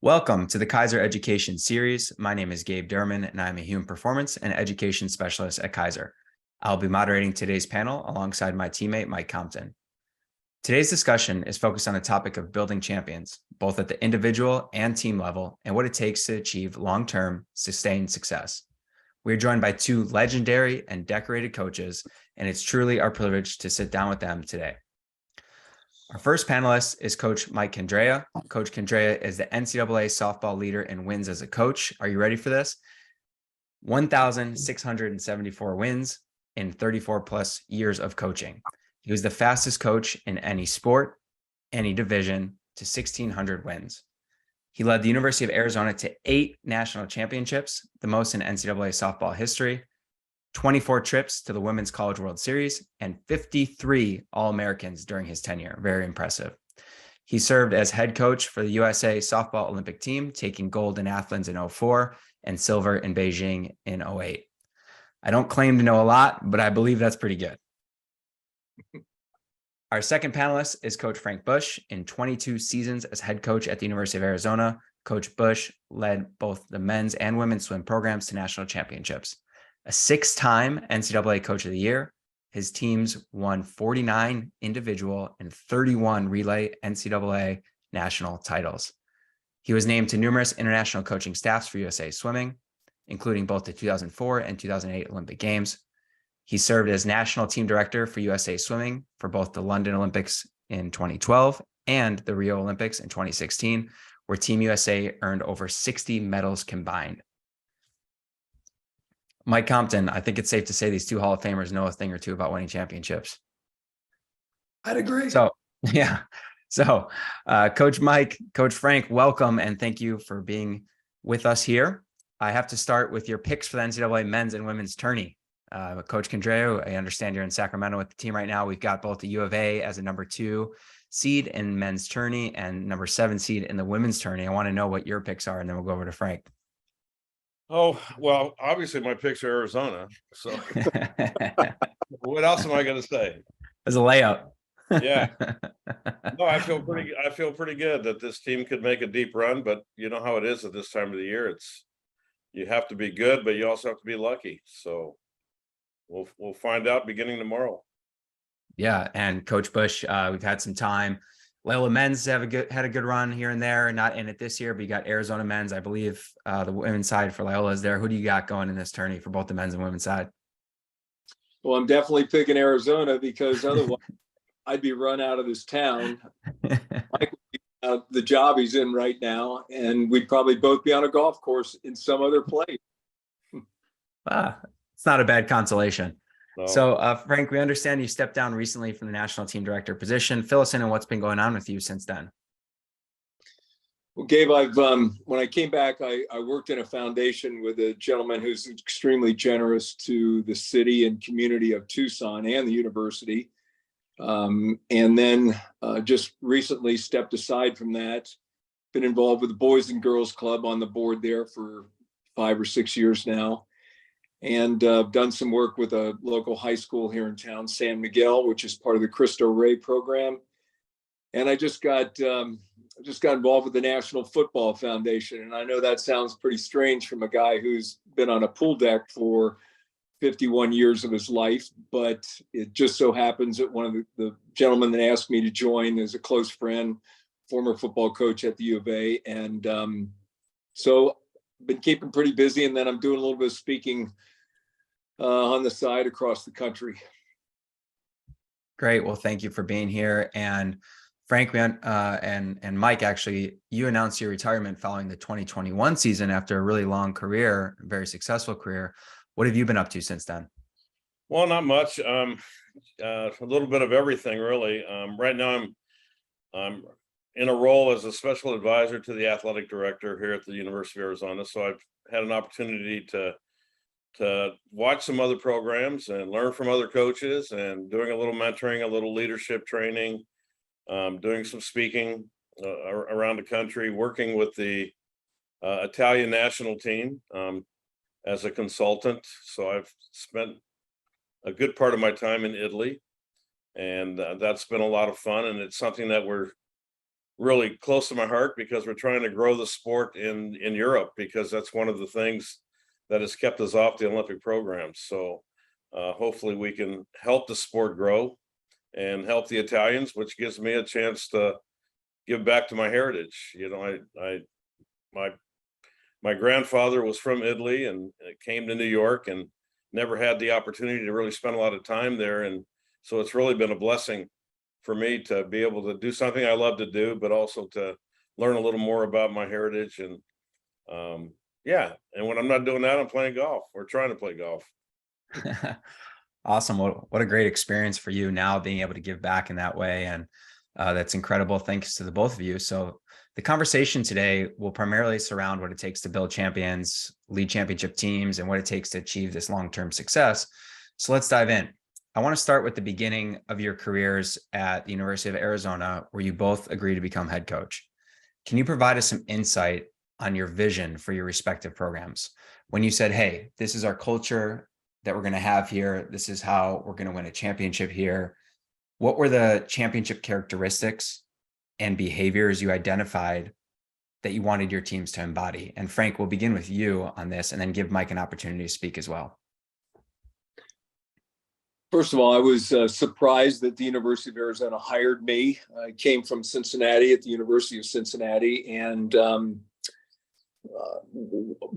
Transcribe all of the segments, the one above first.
Welcome to the Keiser Education Series. My name is Gabe Durman, and I'm a Human Performance and Education Specialist at Keiser. I'll be moderating today's panel alongside my teammate, Mike Compton. Today's discussion is focused on the topic of building champions, both at the individual and team level, and what it takes to achieve long-term, sustained success. We're joined by two legendary and decorated coaches, and it's truly our privilege to sit down with them today. Our first panelist is Coach Mike Candrea. Coach Candrea is the NCAA softball leader in wins as a coach. Are you ready for this? 1,674 wins in 34 plus years of coaching. He was the fastest coach in any sport, any division, to 1,600 wins. He led the University of Arizona to 8 national championships, the most in NCAA softball history, 24 trips to the Women's College World Series, and 53 All-Americans during his tenure. Very impressive. He served as head coach for the USA softball Olympic team, taking gold in Athens in 2004 and silver in Beijing in 2008. I don't claim to know a lot, but I believe that's pretty good. Our second panelist is Coach Frank Busch. In 22 seasons as head coach at the University of Arizona, Coach Busch led both the men's and women's swim programs to national championships. A 6-time NCAA Coach of the Year, his teams won 49 individual and 31 relay NCAA national titles. He was named to numerous international coaching staffs for USA Swimming, including both the 2004 and 2008 Olympic Games. He served as national team director for USA Swimming for both the London Olympics in 2012 and the Rio Olympics in 2016, where Team USA earned over 60 medals combined. Mike Compton, I think it's safe to say these two Hall of Famers know a thing or two about winning championships. I'd agree. So, yeah. So, Coach Mike, Coach Frank, welcome and thank you for being with us here. I have to start with your picks for the NCAA men's and women's tourney. Coach Candrea, I understand you're in Sacramento with the team right now. We've got both the U of A as a number 2 seed in men's tourney and number 7 seed in the women's tourney. I want to know what your picks are, and then we'll go over to Frank. Oh, well, obviously my picks are Arizona. So what else am I going to say? As a layup. Yeah. No, I feel pretty good that this team could make a deep run, but you know how it is at this time of the year. You have to be good, but you also have to be lucky. So we'll find out beginning tomorrow. Yeah, and Coach Busch, we've had some time. Loyola men's had a good run here and there, not in it this year, but you got Arizona men's. I believe the women's side for Loyola is there. Who do you got going in this tourney for both the men's and women's side? Well, I'm definitely picking Arizona because otherwise I'd be run out of this town. Like the job he's in right now, and we'd probably both be on a golf course in some other place. It's not a bad consolation. No. So, Frank, we understand you stepped down recently from the national team director position. Fill us in on what's been going on with you since then. Well, Gabe, when I came back, I worked in a foundation with a gentleman who's extremely generous to the city and community of Tucson and the university. And then just recently stepped aside from that. Been involved with the Boys and Girls Club on the board there for 5 or 6 years now. And done some work with a local high school here in town, San Miguel, which is part of the Cristo Rey program. And I just got involved with the National Football Foundation. And I know that sounds pretty strange from a guy who's been on a pool deck for 51 years of his life, but it just so happens that one of the gentlemen that asked me to join is a close friend, former football coach at the U of A. And so been keeping pretty busy, and then I'm doing a little bit of speaking on the side across the country. Great. Well, thank you for being here. And Frank and Mike, actually, you announced your retirement following the 2021 season after a really long career, very successful career. What have you been up to since then? Well, not much. A little bit of everything, really. Right now, I'm in a role as a special advisor to the athletic director here at the University of Arizona. So I've had an opportunity to watch some other programs and learn from other coaches, and doing a little mentoring, a little leadership training, doing some speaking around the country, working with the Italian national team as a consultant. So I've spent a good part of my time in Italy, and that's been a lot of fun. And it's something that we're really close to my heart because we're trying to grow the sport in Europe, because that's one of the things that has kept us off the Olympic programs. So hopefully we can help the sport grow and help the Italians, which gives me a chance to give back to my heritage. You know, my grandfather was from Italy and came to New York and never had the opportunity to really spend a lot of time there. And so it's really been a blessing for me to be able to do something I love to do, but also to learn a little more about my heritage. And yeah, and when I'm not doing that, I'm playing golf or trying to play golf. Awesome. What a great experience for you now being able to give back in that way. And that's incredible. Thanks to the both of you. So the conversation today will primarily surround what it takes to build champions, lead championship teams, and what it takes to achieve this long-term success. So let's dive in. I want to start with the beginning of your careers at the University of Arizona, where you both agreed to become head coach. Can you provide us some insight on your vision for your respective programs? When you said, hey, this is our culture that we're going to have here, this is how we're going to win a championship here, what were the championship characteristics and behaviors you identified that you wanted your teams to embody? And Frank, we'll begin with you on this and then give Mike an opportunity to speak as well. First of all, I was surprised that the University of Arizona hired me. I came from Cincinnati at the University of Cincinnati and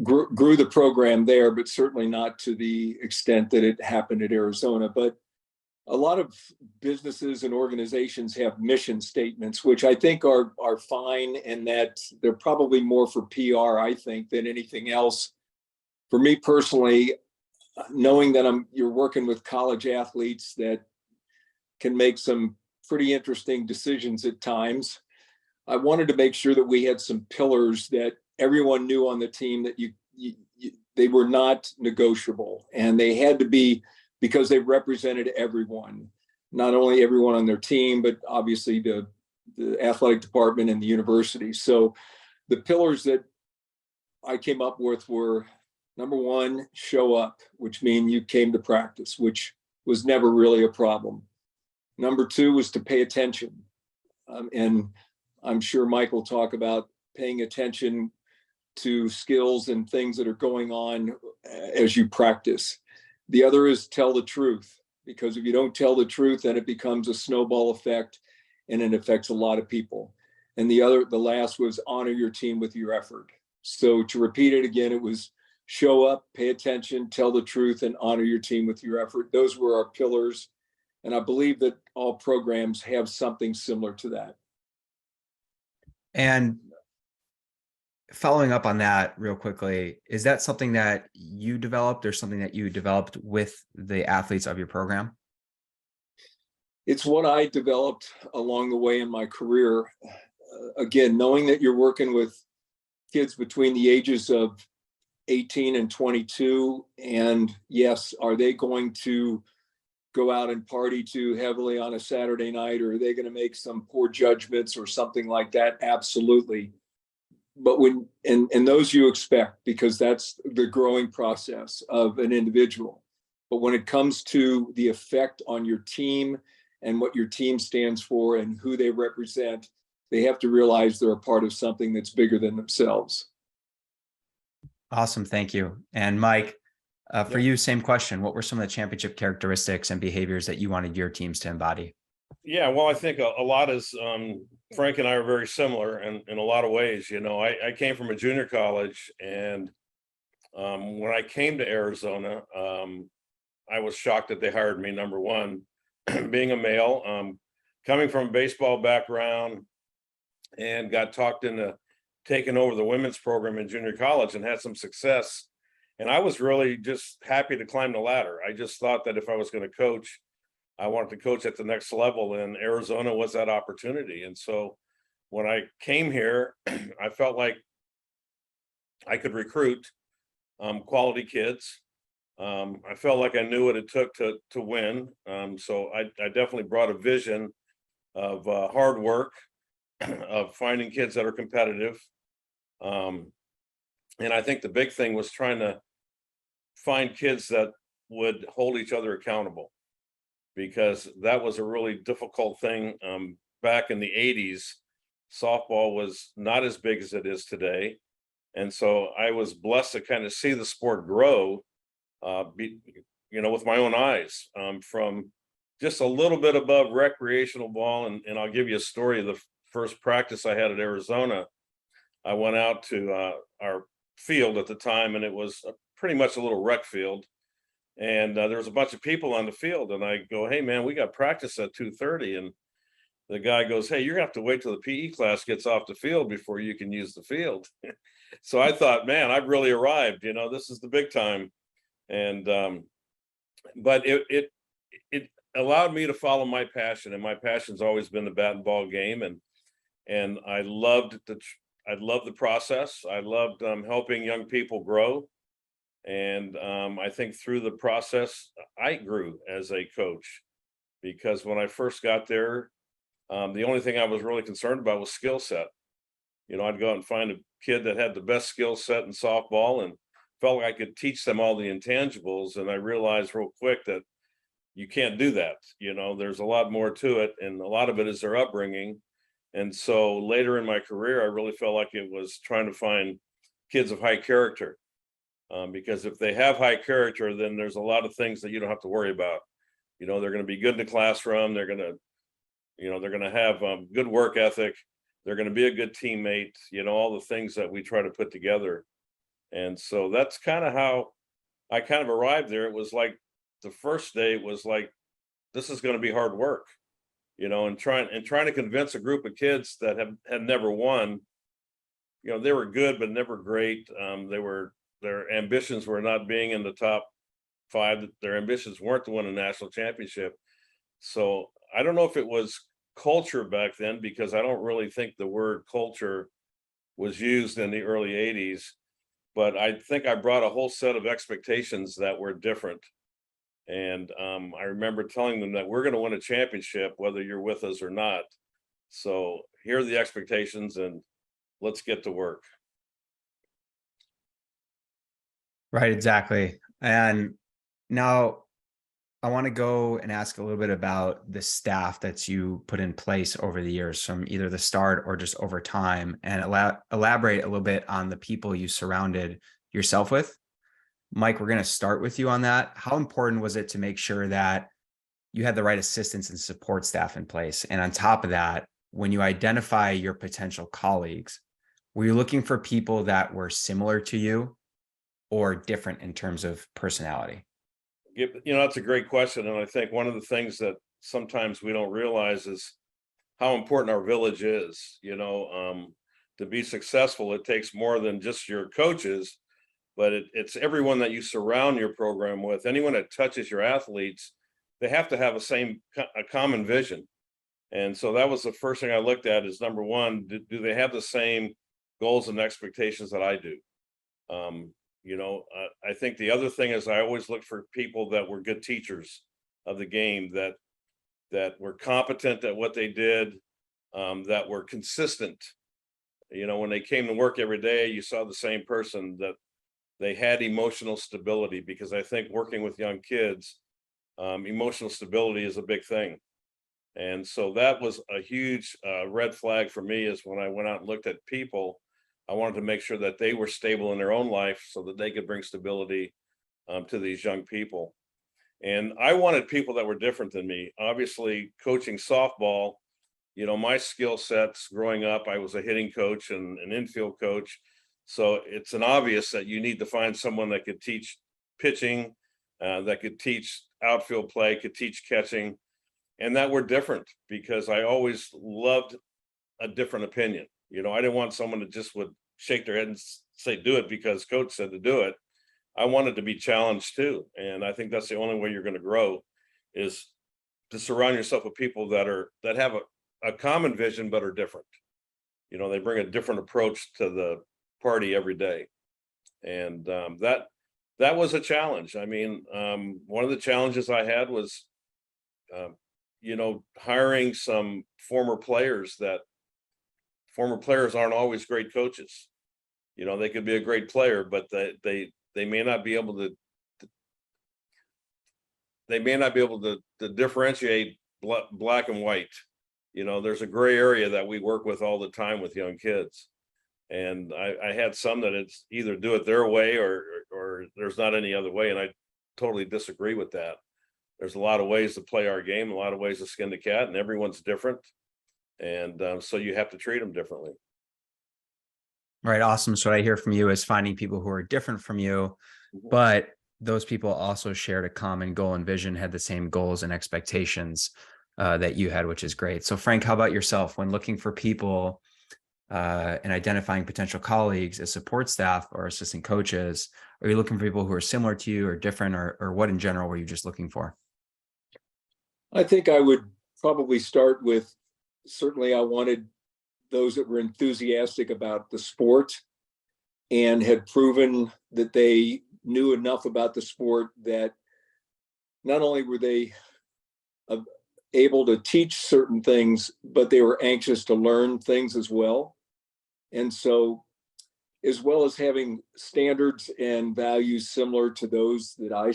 grew the program there, but certainly not to the extent that it happened at Arizona. But a lot of businesses and organizations have mission statements, which I think are fine, and that they're probably more for PR, I think, than anything else. For me personally, knowing that you're working with college athletes that can make some pretty interesting decisions at times, I wanted to make sure that we had some pillars that everyone knew on the team that they were not negotiable, and they had to be, because they represented everyone, not only everyone on their team, but obviously the athletic department and the university. So the pillars that I came up with were, number one, show up, which means you came to practice, which was never really a problem. Number two was to pay attention. And I'm sure Mike will talk about paying attention to skills and things that are going on as you practice. The other is tell the truth, because if you don't tell the truth, then it becomes a snowball effect and it affects a lot of people. And the last was honor your team with your effort. So to repeat it again, it was show up, pay attention, tell the truth, and honor your team with your effort. Those were our pillars. And I believe that all programs have something similar to that. And following up on that real quickly, is that something that you developed or something that you developed with the athletes of your program? It's what I developed along the way in my career. Again, knowing that you're working with kids between the ages of 18 and 22, and yes, are they going to go out and party too heavily on a Saturday night, or are they going to make some poor judgments or something like that? Absolutely. But and those you expect, because that's the growing process of an individual. But when it comes to the effect on your team and what your team stands for and who they represent, they have to realize they're a part of something that's bigger than themselves. Awesome. Thank you. And Mike, for you, same question. What were some of the championship characteristics and behaviors that you wanted your teams to embody? Yeah, well, I think a lot is, Frank and I are very similar in a lot of ways. You know, I came from a junior college, and when I came to Arizona, I was shocked that they hired me, number one, being a male, coming from a baseball background, and got talked into taking over the women's program in junior college and had some success. And I was really just happy to climb the ladder. I just thought that if I was going to coach, I wanted to coach at the next level, and Arizona was that opportunity. And so when I came here, I felt like I could recruit quality kids. I felt like I knew what it took to win. So I definitely brought a vision of hard work, of finding kids that are competitive. And I think the big thing was trying to find kids that would hold each other accountable, because that was a really difficult thing back in the 80s. softball was not as big as it is today. And so I was blessed to kind of see the sport grow, with my own eyes, from just a little bit above recreational ball. And I'll give you a story of the first practice I had at Arizona. I went out to our field at the time, and it was pretty much a little rec field. And there was a bunch of people on the field, and I go, "Hey man, we got practice at 2:30." And the guy goes, "Hey, you're gonna have to wait till the PE class gets off the field before you can use the field." So I thought, man, I've really arrived, this is the big time. And but it allowed me to follow my passion, and my passion's always been the bat and ball game. And I loved the process. I loved helping young people grow. And I think through the process, I grew as a coach, because when I first got there, the only thing I was really concerned about was skill set. I'd go out and find a kid that had the best skill set in softball and felt like I could teach them all the intangibles. And I realized real quick that you can't do that. There's a lot more to it, and a lot of it is their upbringing. And so later in my career, I really felt like it was trying to find kids of high character, because if they have high character, then there's a lot of things that you don't have to worry about. They're going to be good in the classroom. They're going to have good work ethic. They're going to be a good teammate, all the things that we try to put together. And so that's kind of how I kind of arrived there. It was like the first day was like, this is going to be hard work, and trying to convince a group of kids that had never won. They were good, but never great. Their ambitions were not being in the top 5. Their ambitions weren't to win a national championship. So I don't know if it was culture back then, because I don't really think the word culture was used in the early 80s, but I think I brought a whole set of expectations that were different. And I remember telling them that we're going to win a championship whether you're with us or not. So here are the expectations, and let's get to work. Right, exactly. And now I want to go and ask a little bit about the staff that you put in place over the years, from either the start or just over time, and elaborate a little bit on the people you surrounded yourself with. Mike, we're going to start with you on that. How important was it to make sure that you had the right assistance and support staff in place? And on top of that, when you identify your potential colleagues, were you looking for people that were similar to you or different in terms of personality? That's a great question. And I think one of the things that sometimes we don't realize is how important our village is. To be successful, it takes more than just your coaches, but it's everyone that you surround your program with. Anyone that touches your athletes, they have to have a common vision. And so that was the first thing I looked at, is number one, do they have the same goals and expectations that I do? I think the other thing is I always looked for people that were good teachers of the game, that were competent at what they did, that were consistent. When they came to work every day, you saw the same person, that they had emotional stability, because I think working with young kids, emotional stability is a big thing. And so that was a huge red flag for me, is when I went out and looked at people, I wanted to make sure that they were stable in their own life so that they could bring stability to these young people. And I wanted people that were different than me. Obviously, coaching softball, my skill sets growing up, I was a hitting coach and an infield coach. So it's an obvious that you need to find someone that could teach pitching, that could teach outfield play, could teach catching, and that were different, because I always loved a different opinion. I didn't want someone that just would shake their head and say, do it because coach said to do it. I wanted to be challenged too. And I think that's the only way you're going to grow, is to surround yourself with people that have a common vision, but are different. They bring a different approach to the party every day. And that was a challenge. I mean, one of the challenges I had was, hiring some former players aren't always great coaches. They could be a great player, but they may not be able to differentiate black and white. there's a gray area that we work with all the time with young kids. And I had some that it's either do it their way or there's not any other way. And I totally disagree with that. There's a lot of ways to play our game, a lot of ways to skin the cat, and everyone's different. And so you have to treat them differently. Right. Awesome. So what I hear from you is finding people who are different from you, but those people also shared a common goal and vision, had the same goals and expectations that you had, which is great. So Frank, how about yourself when looking for people and identifying potential colleagues as support staff or assistant coaches? Are you looking for people who are similar to you or different, or what in general were you just looking for? I think I would probably start with, certainly I wanted those that were enthusiastic about the sport and had proven that they knew enough about the sport that not only were they able to teach certain things, but they were anxious to learn things as well. And so, as well as having standards and values similar to those that I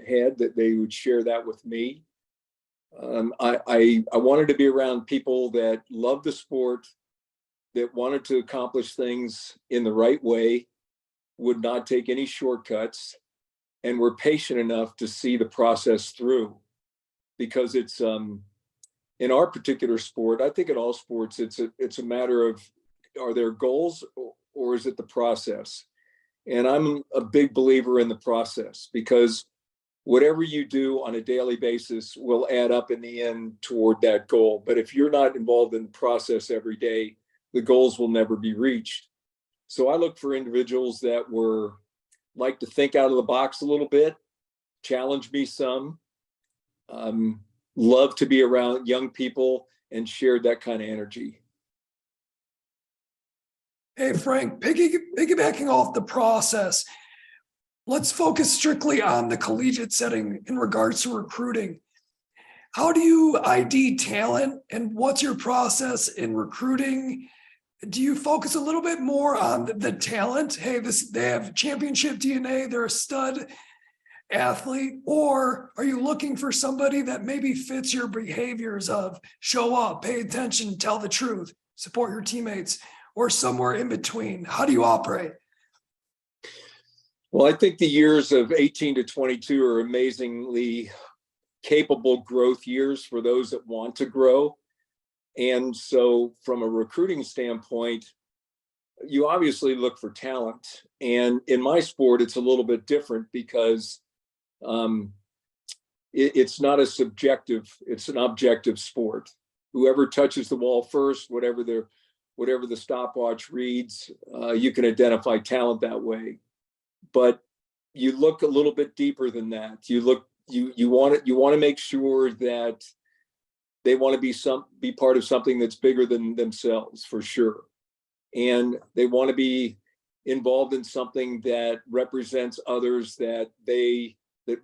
had, that they would share that with me. I wanted to be around people that loved the sport, that wanted to accomplish things in the right way, would not take any shortcuts, and were patient enough to see the process through. Because it's in our particular sport, I think in all sports, it's a matter of, are there goals or is it the process? And I'm a big believer in the process, because whatever you do on a daily basis will add up in the end toward that goal. But if you're not involved in the process every day, the goals will never be reached. So I look for individuals that were like to think out of the box a little bit, challenge me some, love to be around young people, and shared that kind of energy. Hey, Frank, piggybacking off the process, let's focus strictly on the collegiate setting in regards to recruiting. How do you ID talent, and what's your process in recruiting? Do you focus a little bit more on the talent? Hey, they have championship DNA, they're a stud athlete, or are you looking for somebody that maybe fits your behaviors of show up, pay attention, tell the truth, support your teammates, or somewhere in between? How do you operate? Well, I think the years of 18 to 22 are amazingly capable growth years for those that want to grow. And so from a recruiting standpoint, you obviously look for talent. And in my sport, it's a little bit different, because it's not a subjective, it's an objective sport. Whoever touches the wall first, whatever the stopwatch reads, you can identify talent that way. But you look a little bit deeper than that. You want to make sure that they want to be part of something that's bigger than themselves, for sure. And they want to be involved in something that represents others, that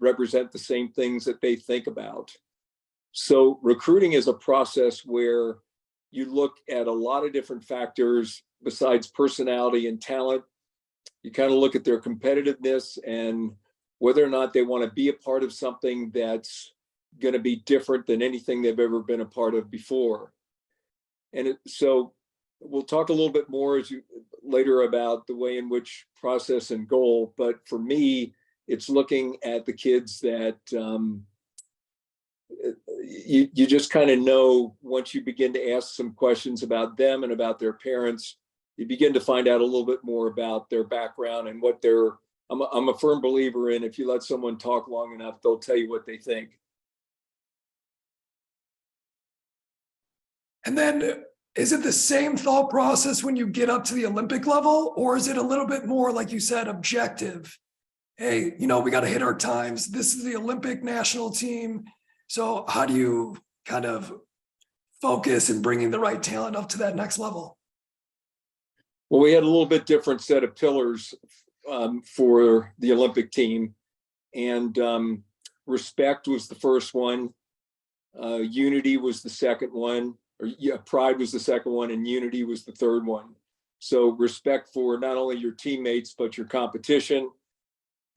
represent the same things that they think about. So recruiting is a process where you look at a lot of different factors besides personality and talent. You kind of look at their competitiveness and whether or not they want to be a part of something that's going to be different than anything they've ever been a part of before. And so we'll talk a little bit more later about the way in which process and goal. But for me, it's looking at the kids that you just kind of know, once you begin to ask some questions about them and about their parents, you begin to find out a little bit more about their background and what I'm a firm believer in, if you let someone talk long enough, they'll tell you what they think. And then is it the same thought process when you get up to the Olympic level, or is it a little bit more, like you said, objective? Hey, we got to hit our times. This is the Olympic national team. So how do you kind of focus in bringing the right talent up to that next level? Well, we had a little bit different set of pillars for the Olympic team, and respect was the first one. Unity was the second one, pride was the second one, and unity was the third one. So respect for not only your teammates, but your competition.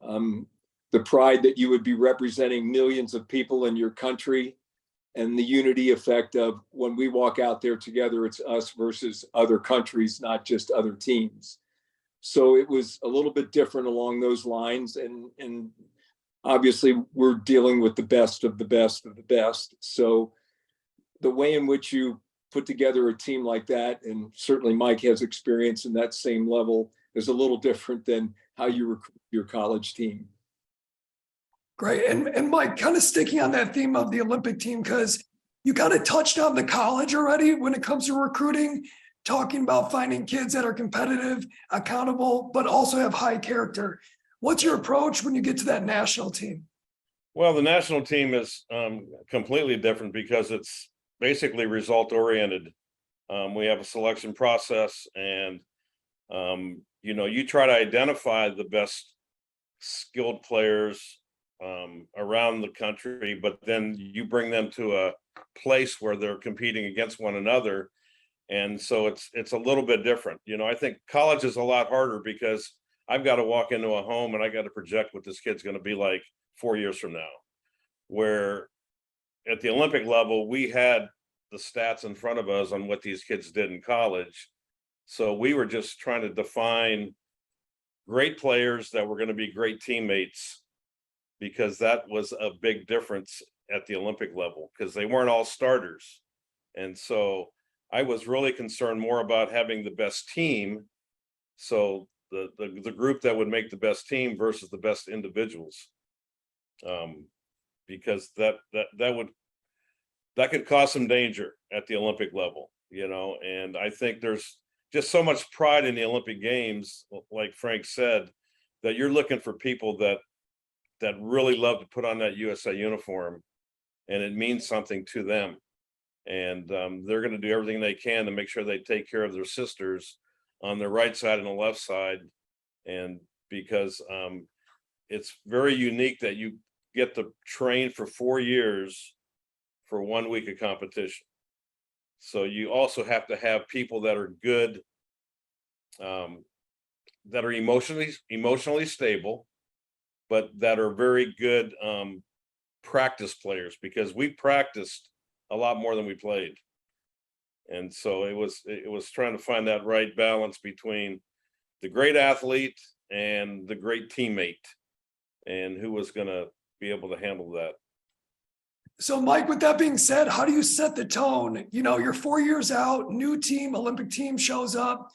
The pride that you would be representing millions of people in your country, and the unity effect of when we walk out there together, it's us versus other countries, not just other teams. So it was a little bit different along those lines. And obviously we're dealing with the best of the best of the best. So the way in which you put together a team like that, and certainly Mike has experience in that same level, is a little different than how you recruit your college team. Great. And Mike, kind of sticking on that theme of the Olympic team, because you kind of touched on the college already when it comes to recruiting, talking about finding kids that are competitive, accountable, but also have high character. What's your approach when you get to that national team? Well, the national team is completely different because it's basically result oriented. We have a selection process, and you try to identify the best skilled players around the country, but then you bring them to a place where they're competing against one another. And so it's a little bit different. I think college is a lot harder because I've got to walk into a home and I got to project what this kid's going to be like 4 years from now. Where at the Olympic level, we had the stats in front of us on what these kids did in college. So we were just trying to define great players that were going to be great teammates, because that was a big difference at the Olympic level because they weren't all starters. And so I was really concerned more about having the best team. So the group that would make the best team versus the best individuals. Because that could cause some danger at the Olympic level, and I think there's just so much pride in the Olympic Games, like Frank said, that you're looking for people that really love to put on that USA uniform, and it means something to them. And they're going to do everything they can to make sure they take care of their sisters on the right side and the left side. And because it's very unique that you get to train for 4 years for 1 week of competition. So you also have to have people that are good, that are emotionally stable, but that are very good practice players, because we practiced a lot more than we played. And so it was trying to find that right balance between the great athlete and the great teammate, and who was going to be able to handle that. So Mike, with that being said, how do you set the tone? You're 4 years out, new team, Olympic team shows up.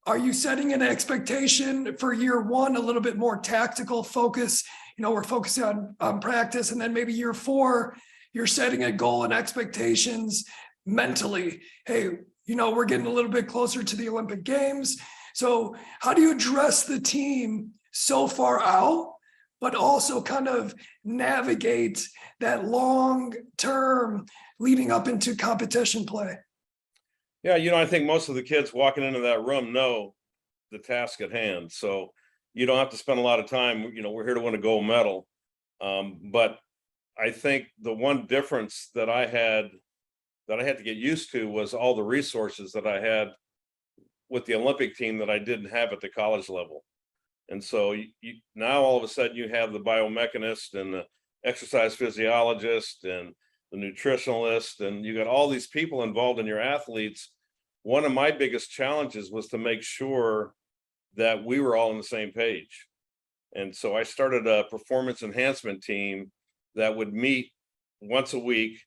Are you setting an expectation for year one, a little bit more tactical focus? We're focusing on practice, and then maybe year 4, you're setting a goal and expectations mentally. Hey, we're getting a little bit closer to the Olympic Games. So how do you address the team so far out, but also kind of navigate that long term leading up into competition play? Yeah, I think most of the kids walking into that room know the task at hand. So you don't have to spend a lot of time, we're here to win a gold medal. But I think the one difference that I had to get used to was all the resources that I had with the Olympic team that I didn't have at the college level. And so now all of a sudden you have the biomechanist and the exercise physiologist and the nutritionalist, and you got all these people involved in your athletes. One of my biggest challenges was to make sure that we were all on the same page. And so I started a performance enhancement team that would meet once a week.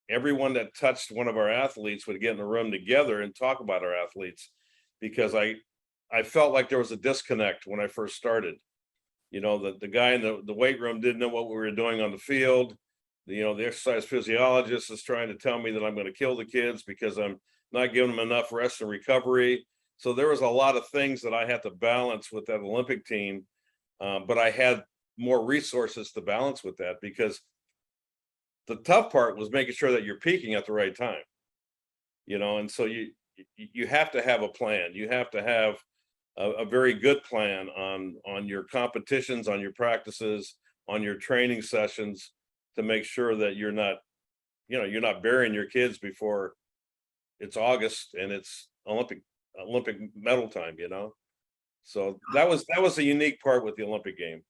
Everyone that touched one of our athletes would get in a room together and talk about our athletes, because I felt like there was a disconnect when I first started. The guy in the weight room didn't know what we were doing on the field. The exercise physiologist is trying to tell me that I'm going to kill the kids because I'm not giving them enough rest and recovery. So there was a lot of things that I had to balance with that Olympic team, but I had more resources to balance with that, because the tough part was making sure that you're peaking at the right time. And so you have to have a plan. You have to have a very good plan on your competitions, on your practices, on your training sessions, to make sure that you're not burying your kids before it's August and it's Olympic medal time. So that was a unique part with the Olympic game.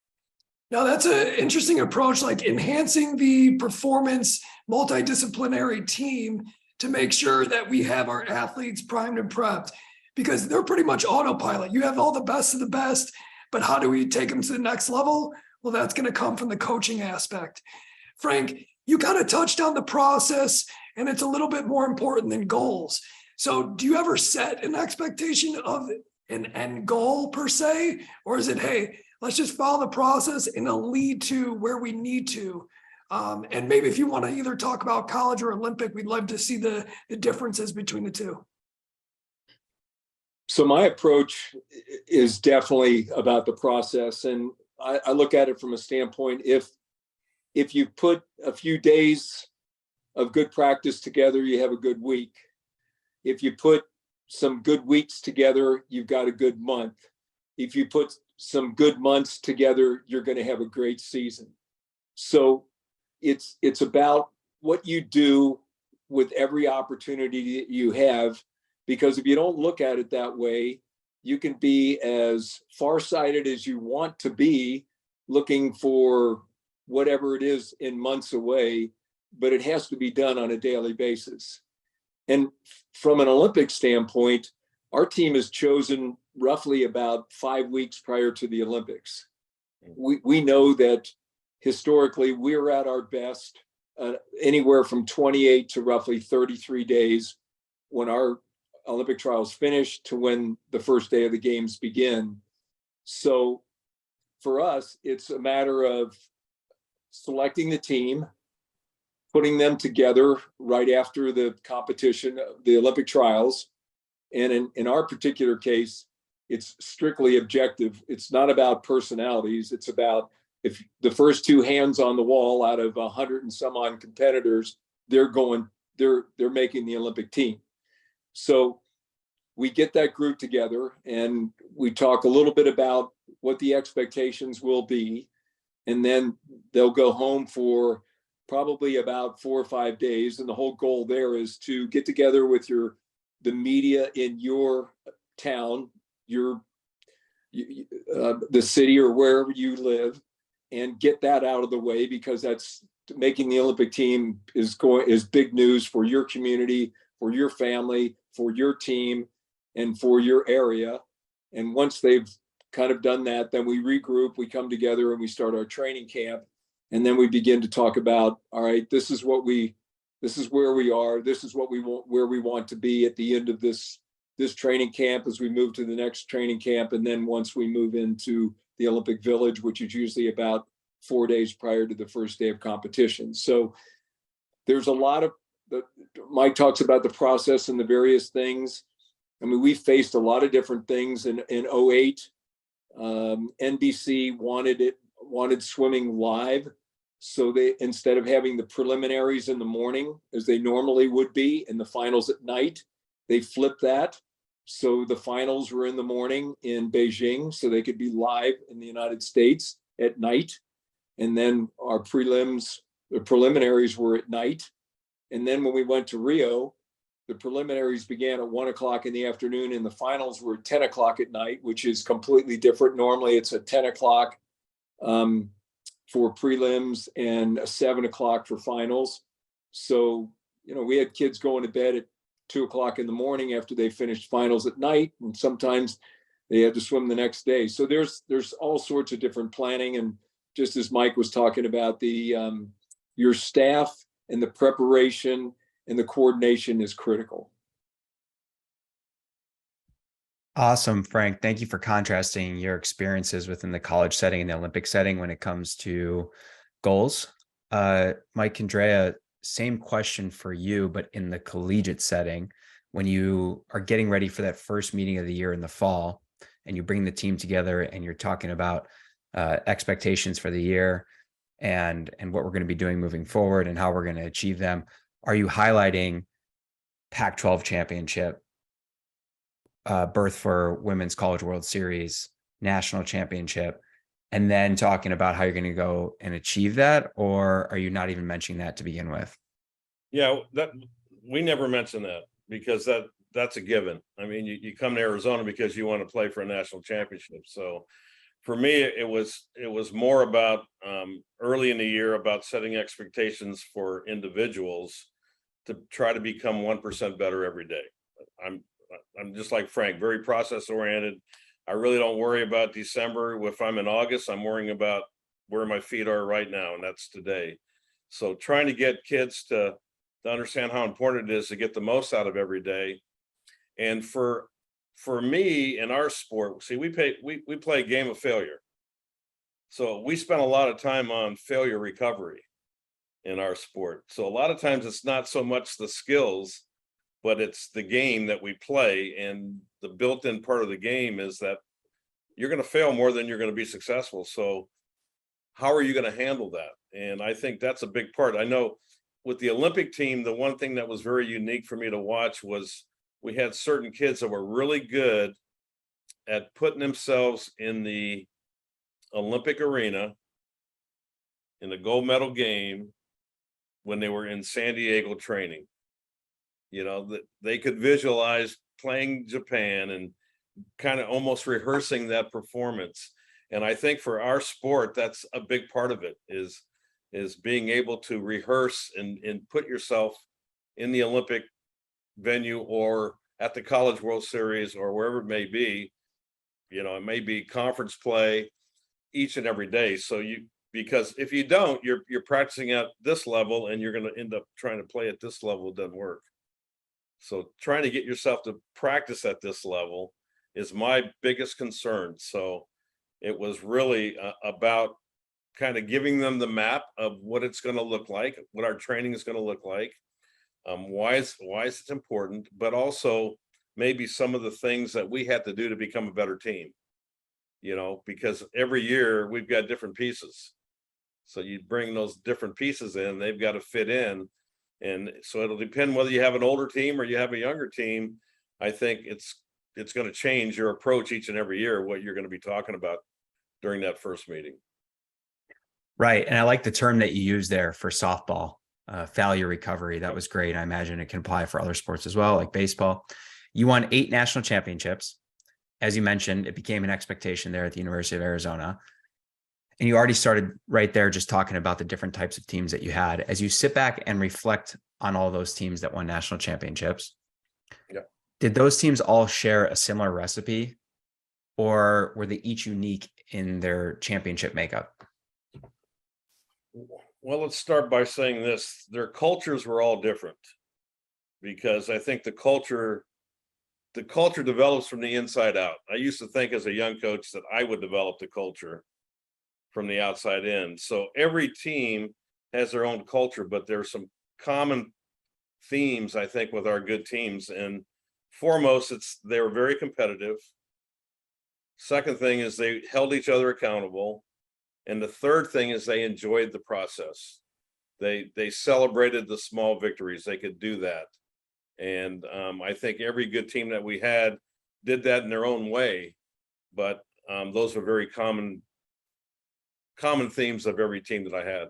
Now that's an interesting approach, like enhancing the performance multidisciplinary team to make sure that we have our athletes primed and prepped, because they're pretty much autopilot. You have all the best of the best, but how do we take them to the next level? Well, that's going to come from the coaching aspect. Frank, you kind of touched on the process, and it's a little bit more important than goals. So do you ever set an expectation of an end goal per se? Or is it, hey, let's just follow the process and it'll lead to where we need to? And maybe if you want to either talk about college or Olympic, we'd love to see the differences between the two. So my approach is definitely about the process. And I look at it from a standpoint, if you put a few days of good practice together, you have a good week. If you put some good weeks together, you've got a good month. If you put some good months together, you're going to have a great season. So it's about what you do with every opportunity that you have, because if you don't look at it that way, you can be as farsighted as you want to be, looking for whatever it is in months away, but it has to be done on a daily basis. And from an Olympic standpoint, our team is chosen roughly about 5 weeks prior to the Olympics. We know that historically we're at our best anywhere from 28 to roughly 33 days when our Olympic trials finish to when the first day of the games begin. So for us, it's a matter of selecting the team, putting them together right after the competition, the Olympic trials. And in our particular case, it's strictly objective. It's not about personalities. It's about if the first two hands on the wall out of 100 and some odd competitors, they're making the Olympic team. So we get that group together and we talk a little bit about what the expectations will be. And then they'll go home for probably about 4 or 5 days. And the whole goal there is to get together with the media in your town, the city or wherever you live, and get that out of the way, because that's making the Olympic team is big news for your community, for your family, for your team, and for your area. And once they've kind of done that, then we regroup, we come together and we start our training camp. And then we begin to talk about, all right, this is where we are. This is what we want, where we want to be at the end of this training camp as we move to the next training camp. And then once we move into the Olympic Village, which is usually about 4 days prior to the first day of competition. So there's a lot of, Mike talks about the process and the various things. I mean, we faced a lot of different things in 08. NBC wanted swimming live. So they, instead of having the preliminaries in the morning as they normally would be and the finals at night, they flipped that. So the finals were in the morning in Beijing, so they could be live in the United States at night. And then our the preliminaries were at night. And then when we went to Rio, the preliminaries began at 1 o'clock in the afternoon and the finals were at 10 o'clock at night, which is completely different. Normally it's at 10 o'clock for prelims and 7 o'clock for finals. So, we had kids going to bed at 2 o'clock in the morning after they finished finals at night. And sometimes they had to swim the next day. So there's all sorts of different planning. And just as Mike was talking about, your staff and the preparation and the coordination is critical. Awesome, Frank. Thank you for contrasting your experiences within the college setting and the Olympic setting when it comes to goals. Mike, Candrea, same question for you, but in the collegiate setting, when you are getting ready for that first meeting of the year in the fall, and you bring the team together and you're talking about expectations for the year and what we're going to be doing moving forward and how we're going to achieve them, are you highlighting Pac-12 championship, berth for Women's College World Series, national championship, and then talking about how you're going to go and achieve that? Or are you not even mentioning that to begin with? Yeah, that we never mention that, because that's a given. I mean, you come to Arizona because you want to play for a national championship. So for me, it was more about early in the year about setting expectations for individuals to try to become 1% better every day. I'm just like Frank, very process oriented. I really don't worry about December. If I'm in August, I'm worrying about where my feet are right now, and that's today. So trying to get kids to understand how important it is to get the most out of every day. And for me in our sport, see, we play a game of failure. So we spend a lot of time on failure recovery in our sport. So a lot of times it's not so much the skills, but it's the game that we play. And the built-in part of the game is that you're going to fail more than you're going to be successful. So how are you going to handle that? And I think that's a big part. I know with the Olympic team, the one thing that was very unique for me to watch was we had certain kids that were really good at putting themselves in the Olympic arena in the gold medal game when they were in San Diego training. You know, that they could visualize playing Japan and kind of almost rehearsing that performance. And I think for our sport, that's a big part of it is being able to rehearse and put yourself in the Olympic venue or at the College World Series or wherever it may be. You know, it may be conference play each and every day. So because if you don't, you're practicing at this level and you're going to end up trying to play at this level. It doesn't work. So trying to get yourself to practice at this level is my biggest concern. So it was really about kind of giving them the map of what it's going to look like, what our training is going to look like, why it's important, but also maybe some of the things that we had to do to become a better team. You know, because every year we've got different pieces. So you bring those different pieces in, they've got to fit in. And so it'll depend whether you have an older team or you have a younger team. I think it's going to change your approach each and every year, what you're going to be talking about during that first meeting. Right. And I like the term that you used there for softball, failure recovery. That was great. I imagine it can apply for other sports as well, like baseball. You won 8 national championships. As you mentioned, it became an expectation there at the University of Arizona. And you already started right there just talking about the different types of teams that you had. As you sit back and reflect on all those teams that won national championships, did those teams all share a similar recipe, or were they each unique in their championship makeup? Well, let's start by saying this. Their cultures were all different because I think the culture develops from the inside out. I used to think as a young coach that I would develop the culture from the outside in. So every team has their own culture, but there's some common themes, I think, with our good teams. And foremost, they were very competitive. Second thing is they held each other accountable. And the third thing is they enjoyed the process. They celebrated the small victories. They could do that. And I think every good team that we had did that in their own way. But those are very common themes of every team that I had.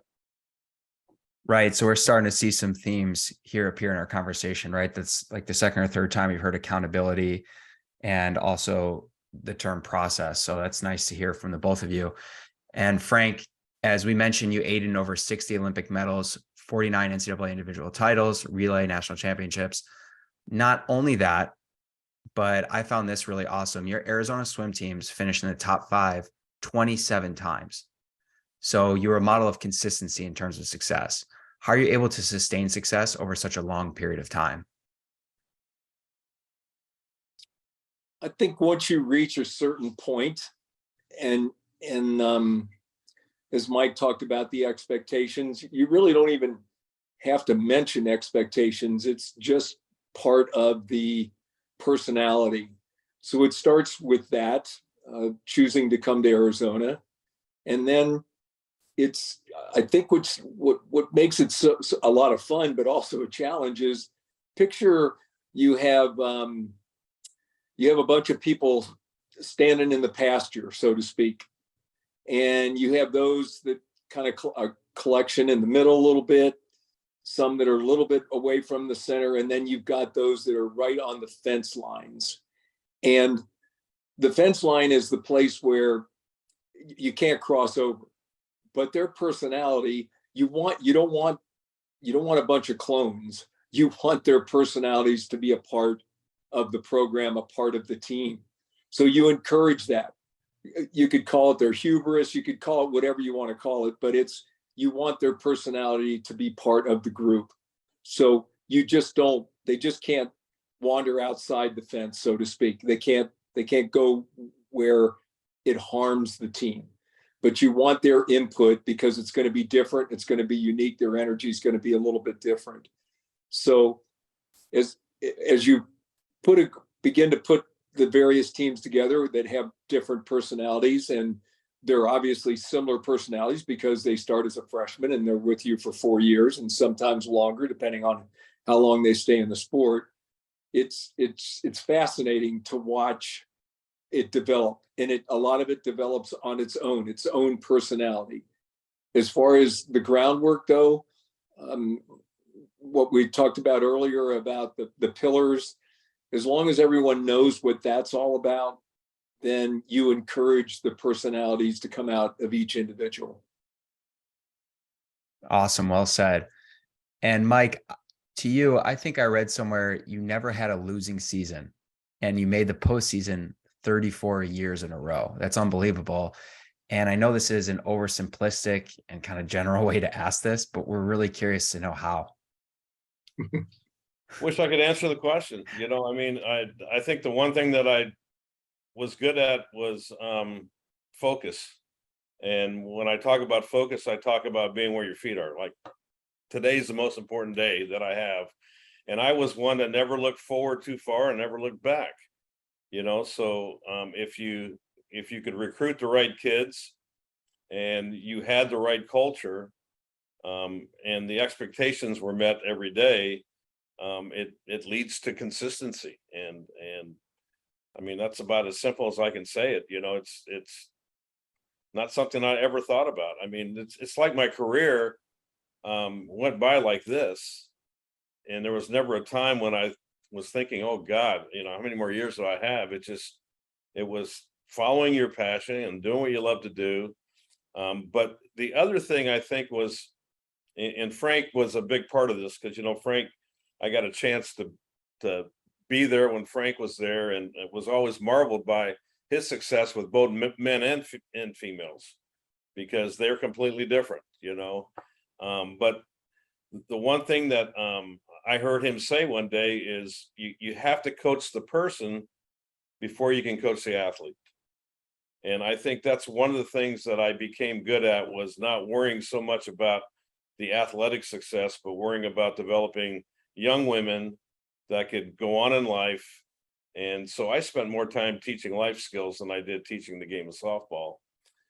Right. So we're starting to see some themes here appear in our conversation, right? That's like the second or third time you've heard accountability and also the term process. So that's nice to hear from the both of you. And Frank, as we mentioned, you aided in over 60 Olympic medals, 49 NCAA individual titles, relay national championships. Not only that, but I found this really awesome. Your Arizona swim teams finished in the top 5 27 times. So you're a model of consistency in terms of success. How are you able to sustain success over such a long period of time? I think once you reach a certain point, and as Mike talked about the expectations, you really don't even have to mention expectations. It's just part of the personality. So it starts with that, choosing to come to Arizona. And then I think what makes it a lot of fun, but also a challenge is picture you have a bunch of people standing in the pasture, so to speak. And you have those that kind of a collection in the middle a little bit, some that are a little bit away from the center, and then you've got those that are right on the fence lines. And the fence line is the place where you can't cross over, but their personality, you don't want a bunch of clones. You want their personalities to be a part of the program, a part of the team. So you encourage that. You could call it their hubris, you could call it whatever you want to call it, but you want their personality to be part of the group. So they just can't wander outside the fence, so to speak. They can't go where it harms the team. But you want their input because it's going to be different. It's going to be unique. Their energy is going to be a little bit different. So as you begin to put the various teams together that have different personalities, and they're obviously similar personalities because they start as a freshman and they're with you for 4 years and sometimes longer, depending on how long they stay in the sport. It's fascinating to watch it develop, and a lot of it develops on its own personality. As far as the groundwork, though, what we talked about earlier about the pillars, as long as everyone knows what that's all about, then you encourage the personalities to come out of each individual. Awesome. Well said. And Mike, to you, I think I read somewhere you never had a losing season and you made the postseason 34 years in a row. That's unbelievable. And I know this is an oversimplistic and kind of general way to ask this, but we're really curious to know how. Wish I could answer the question. I think the one thing that I was good at was focus. And when I talk about focus, I talk about being where your feet are. Like, today's the most important day that I have. And I was one that never looked forward too far and never looked back. So if you could recruit the right kids and you had the right culture, and the expectations were met every day, it leads to consistency. And I mean, that's about as simple as I can say it. It's not something I ever thought about. I mean, it's like my career went by like this, and there was never a time when I was thinking, oh God, how many more years do I have? It was following your passion and doing what you love to do. But the other thing I think was, and Frank was a big part of this, because Frank, I got a chance to be there when Frank was there, and it was always marveled by his success with both men and females, because they're completely different, but the one thing that I heard him say one day is you have to coach the person before you can coach the athlete. And I think that's one of the things that I became good at, was not worrying so much about the athletic success, but worrying about developing young women that could go on in life. And so I spent more time teaching life skills than I did teaching the game of softball.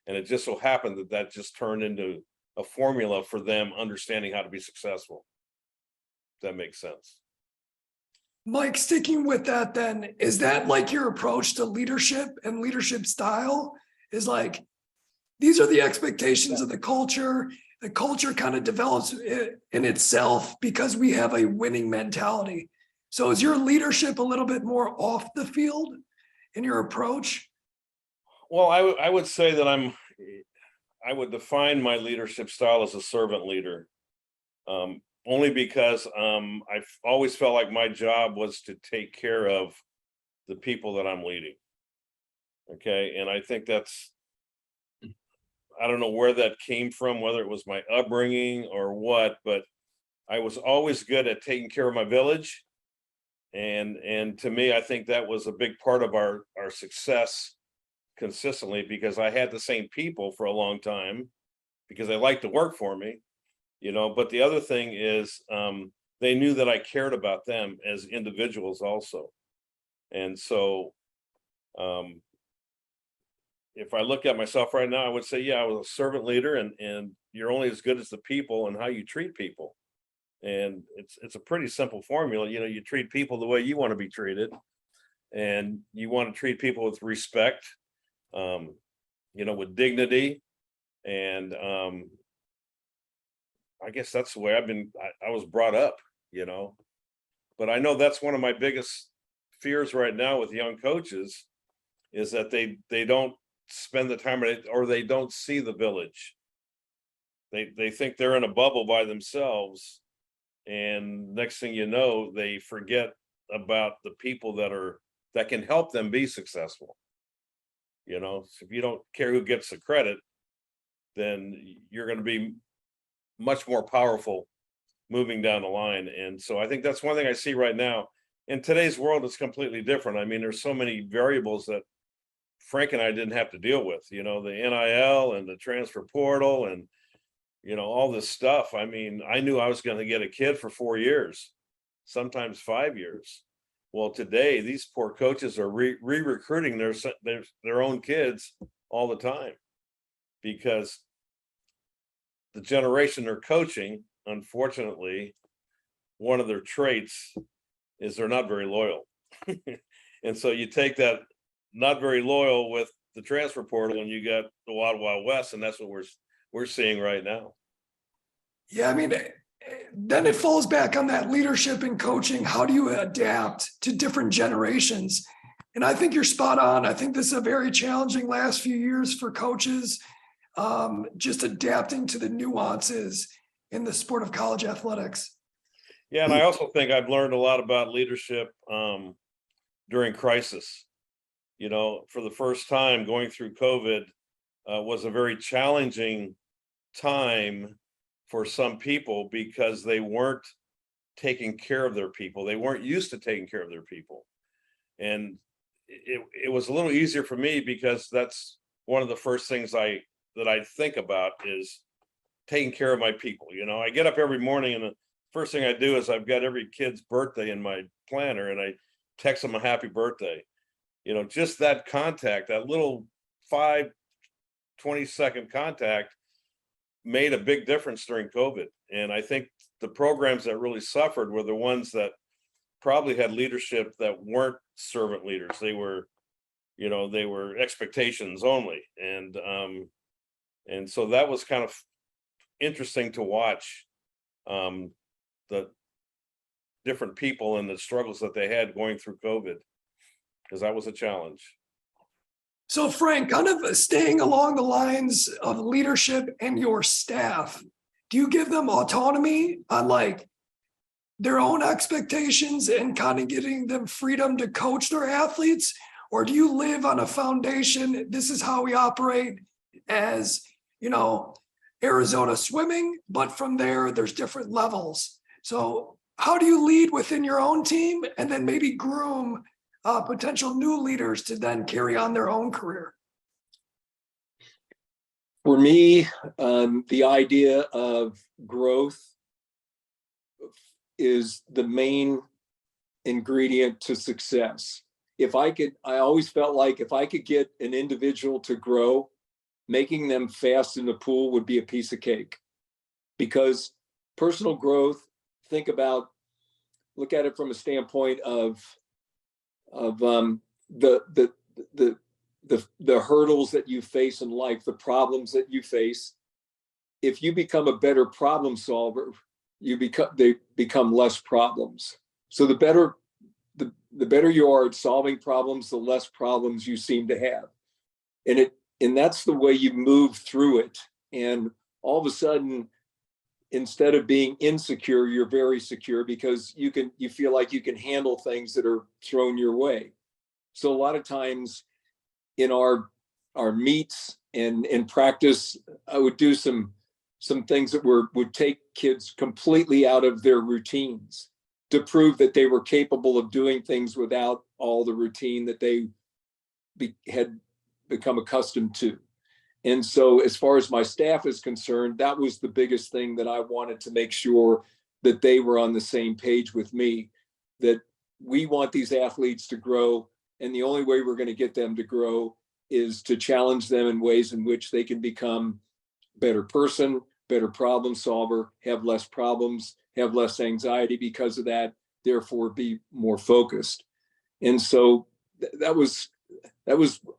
And it just so happened that just turned into a formula for them understanding how to be successful. If that makes sense. Mike, sticking with that then, is that like your approach to leadership and leadership style? Is like, these are the expectations of the culture. The culture kind of develops in itself because we have a winning mentality. So is your leadership a little bit more off the field in your approach? Well, I would say that I would define my leadership style as a servant leader. Only because I've always felt like my job was to take care of the people that I'm leading. Okay. And I think I don't know where that came from, whether it was my upbringing or what, but I was always good at taking care of my village. And to me, I think that was a big part of our success consistently, because I had the same people for a long time, because they liked to work for me. But the other thing is, they knew that I cared about them as individuals also. And so if I look at myself right now, I would say, yeah, I was a servant leader, and you're only as good as the people and how you treat people. And it's a pretty simple formula. You treat people the way you want to be treated, and you want to treat people with respect, with dignity. And I guess that's the way I was brought up, but I know that's one of my biggest fears right now with young coaches, is that they don't spend the time, or they don't see the village. They think they're in a bubble by themselves, and next thing you know, they forget about the people that can help them be successful. You know, if you don't care who gets the credit, then you're going to be much more powerful moving down the line. And so I think that's one thing I see right now. In today's world, it's completely different. I mean, there's so many variables that Frank and I didn't have to deal with, you know, the NIL and the transfer portal and, you know, all this stuff. I mean, I knew I was going to get a kid for 4 years, sometimes 5 years. Well, today, these poor coaches are re-recruiting their own kids all the time, because the generation they're coaching, unfortunately, one of their traits is they're not very loyal. And so you take that not very loyal with the transfer portal, and you got the Wild Wild West, and that's what we're seeing right now. Yeah, I mean, then it falls back on that leadership and coaching. How do you adapt to different generations? And I think you're spot on. I think this is a very challenging last few years for coaches, just adapting to the nuances in the sport of college athletics. Yeah, and I also think I've learned a lot about leadership during crisis. You know, for the first time, going through COVID was a very challenging time for some people, because they weren't taking care of their people. They weren't used to taking care of their people. And it was a little easier for me, because that's one of the first things that I think about is taking care of my people. You know, I get up every morning, and the first thing I do is I've got every kid's birthday in my planner, and I text them a happy birthday. You know, just that contact, that little 20-second contact made a big difference during COVID. And I think the programs that really suffered were the ones that probably had leadership that weren't servant leaders. They were, you know, they were expectations only. And so that was kind of interesting to watch, the different people and the struggles that they had going through COVID, because that was a challenge. So Frank, kind of staying along the lines of leadership and your staff, do you give them autonomy on like their own expectations and kind of getting them freedom to coach their athletes? Or do you live on a foundation? This is how we operate as, you know, Arizona swimming, but from there, there's different levels. So how do you lead within your own team and then maybe groom potential new leaders to then carry on their own career? For me, the idea of growth is the main ingredient to success. I always felt like if I could get an individual to grow, making them fast in the pool would be a piece of cake. Because personal growth, look at it from a standpoint of the hurdles that you face in life, the problems that you face. If you become a better problem solver, they become less problems. So the better you are at solving problems, the less problems you seem to have. And that's the way you move through it. And all of a sudden, instead of being insecure, you're very secure, because you feel like you can handle things that are thrown your way. So a lot of times in our meets and in practice, I would do some things that would take kids completely out of their routines to prove that they were capable of doing things without all the routine that they had become accustomed to. And so as far as my staff is concerned, that was the biggest thing that I wanted to make sure that they were on the same page with me, that we want these athletes to grow. And the only way we're going to get them to grow is to challenge them in ways in which they can become better person, better problem solver, have less problems, have less anxiety because of that, therefore be more focused. And so that was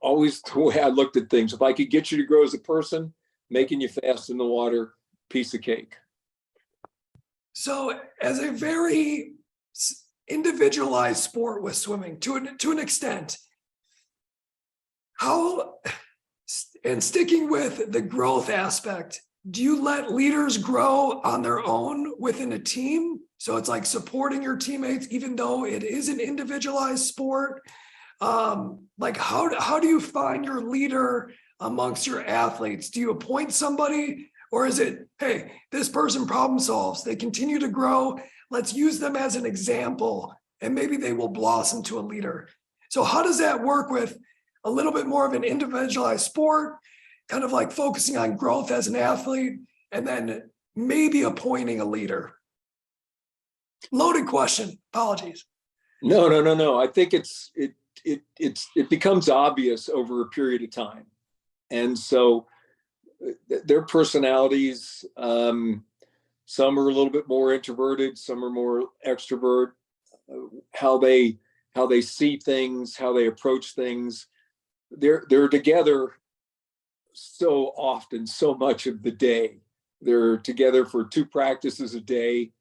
always the way I looked at things. If I could get you to grow as a person, making you fast in the water, piece of cake. So as a very individualized sport with swimming to an extent, how And sticking with the growth aspect, do you let leaders grow on their own within a team? So it's like supporting your teammates, even though it is an individualized sport. Like how do you find your leader amongst your athletes? Do you appoint somebody, or is it, hey, this person problem solves, they continue to grow, let's use them as an example, and maybe they will blossom to a leader? So how does that work with a little bit more of an individualized sport, kind of like focusing on growth as an athlete, and then maybe appointing a leader? Loaded question, apologies. No. I think it becomes obvious over a period of time. And so their personalities, some are a little bit more introverted, some are more extrovert, how they see things, how they approach things. They're together so often, so much of the day. They're together for 2 practices a day,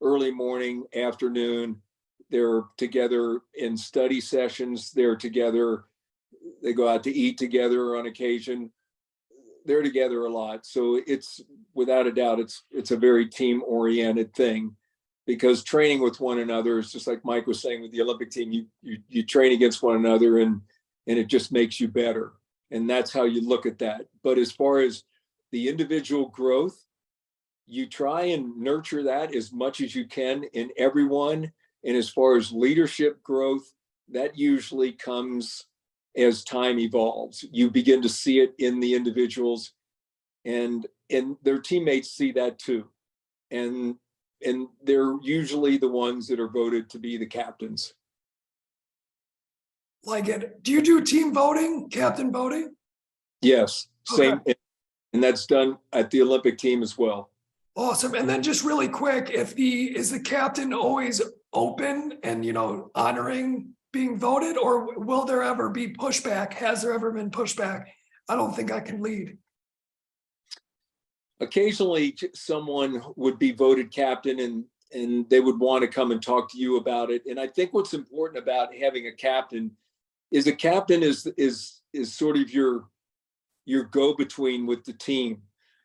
early morning, afternoon. They're together in study sessions. They're together. They go out to eat together on occasion. They're together a lot. So it's, without a doubt, it's a very team-oriented thing, because training with one another is just like Mike was saying with the Olympic team. You train against one another, and it just makes you better. And that's how you look at that. But as far as the individual growth, you try and nurture that as much as you can in everyone. And as far as leadership growth, that usually comes as time evolves. You begin to see it in the individuals, and their teammates see that too. And they're usually the ones that are voted to be the captains. Like it. Do you do team voting, captain voting? Yes, same. Okay. And that's done at the Olympic team as well. Awesome. And then just really quick, is the captain always open and, honoring being voted, or will there ever be pushback? Has there ever been pushback? I don't think I can lead. Occasionally someone would be voted captain, and they would want to come and talk to you about it. And I think what's important about having a captain is sort of your go-between with the team.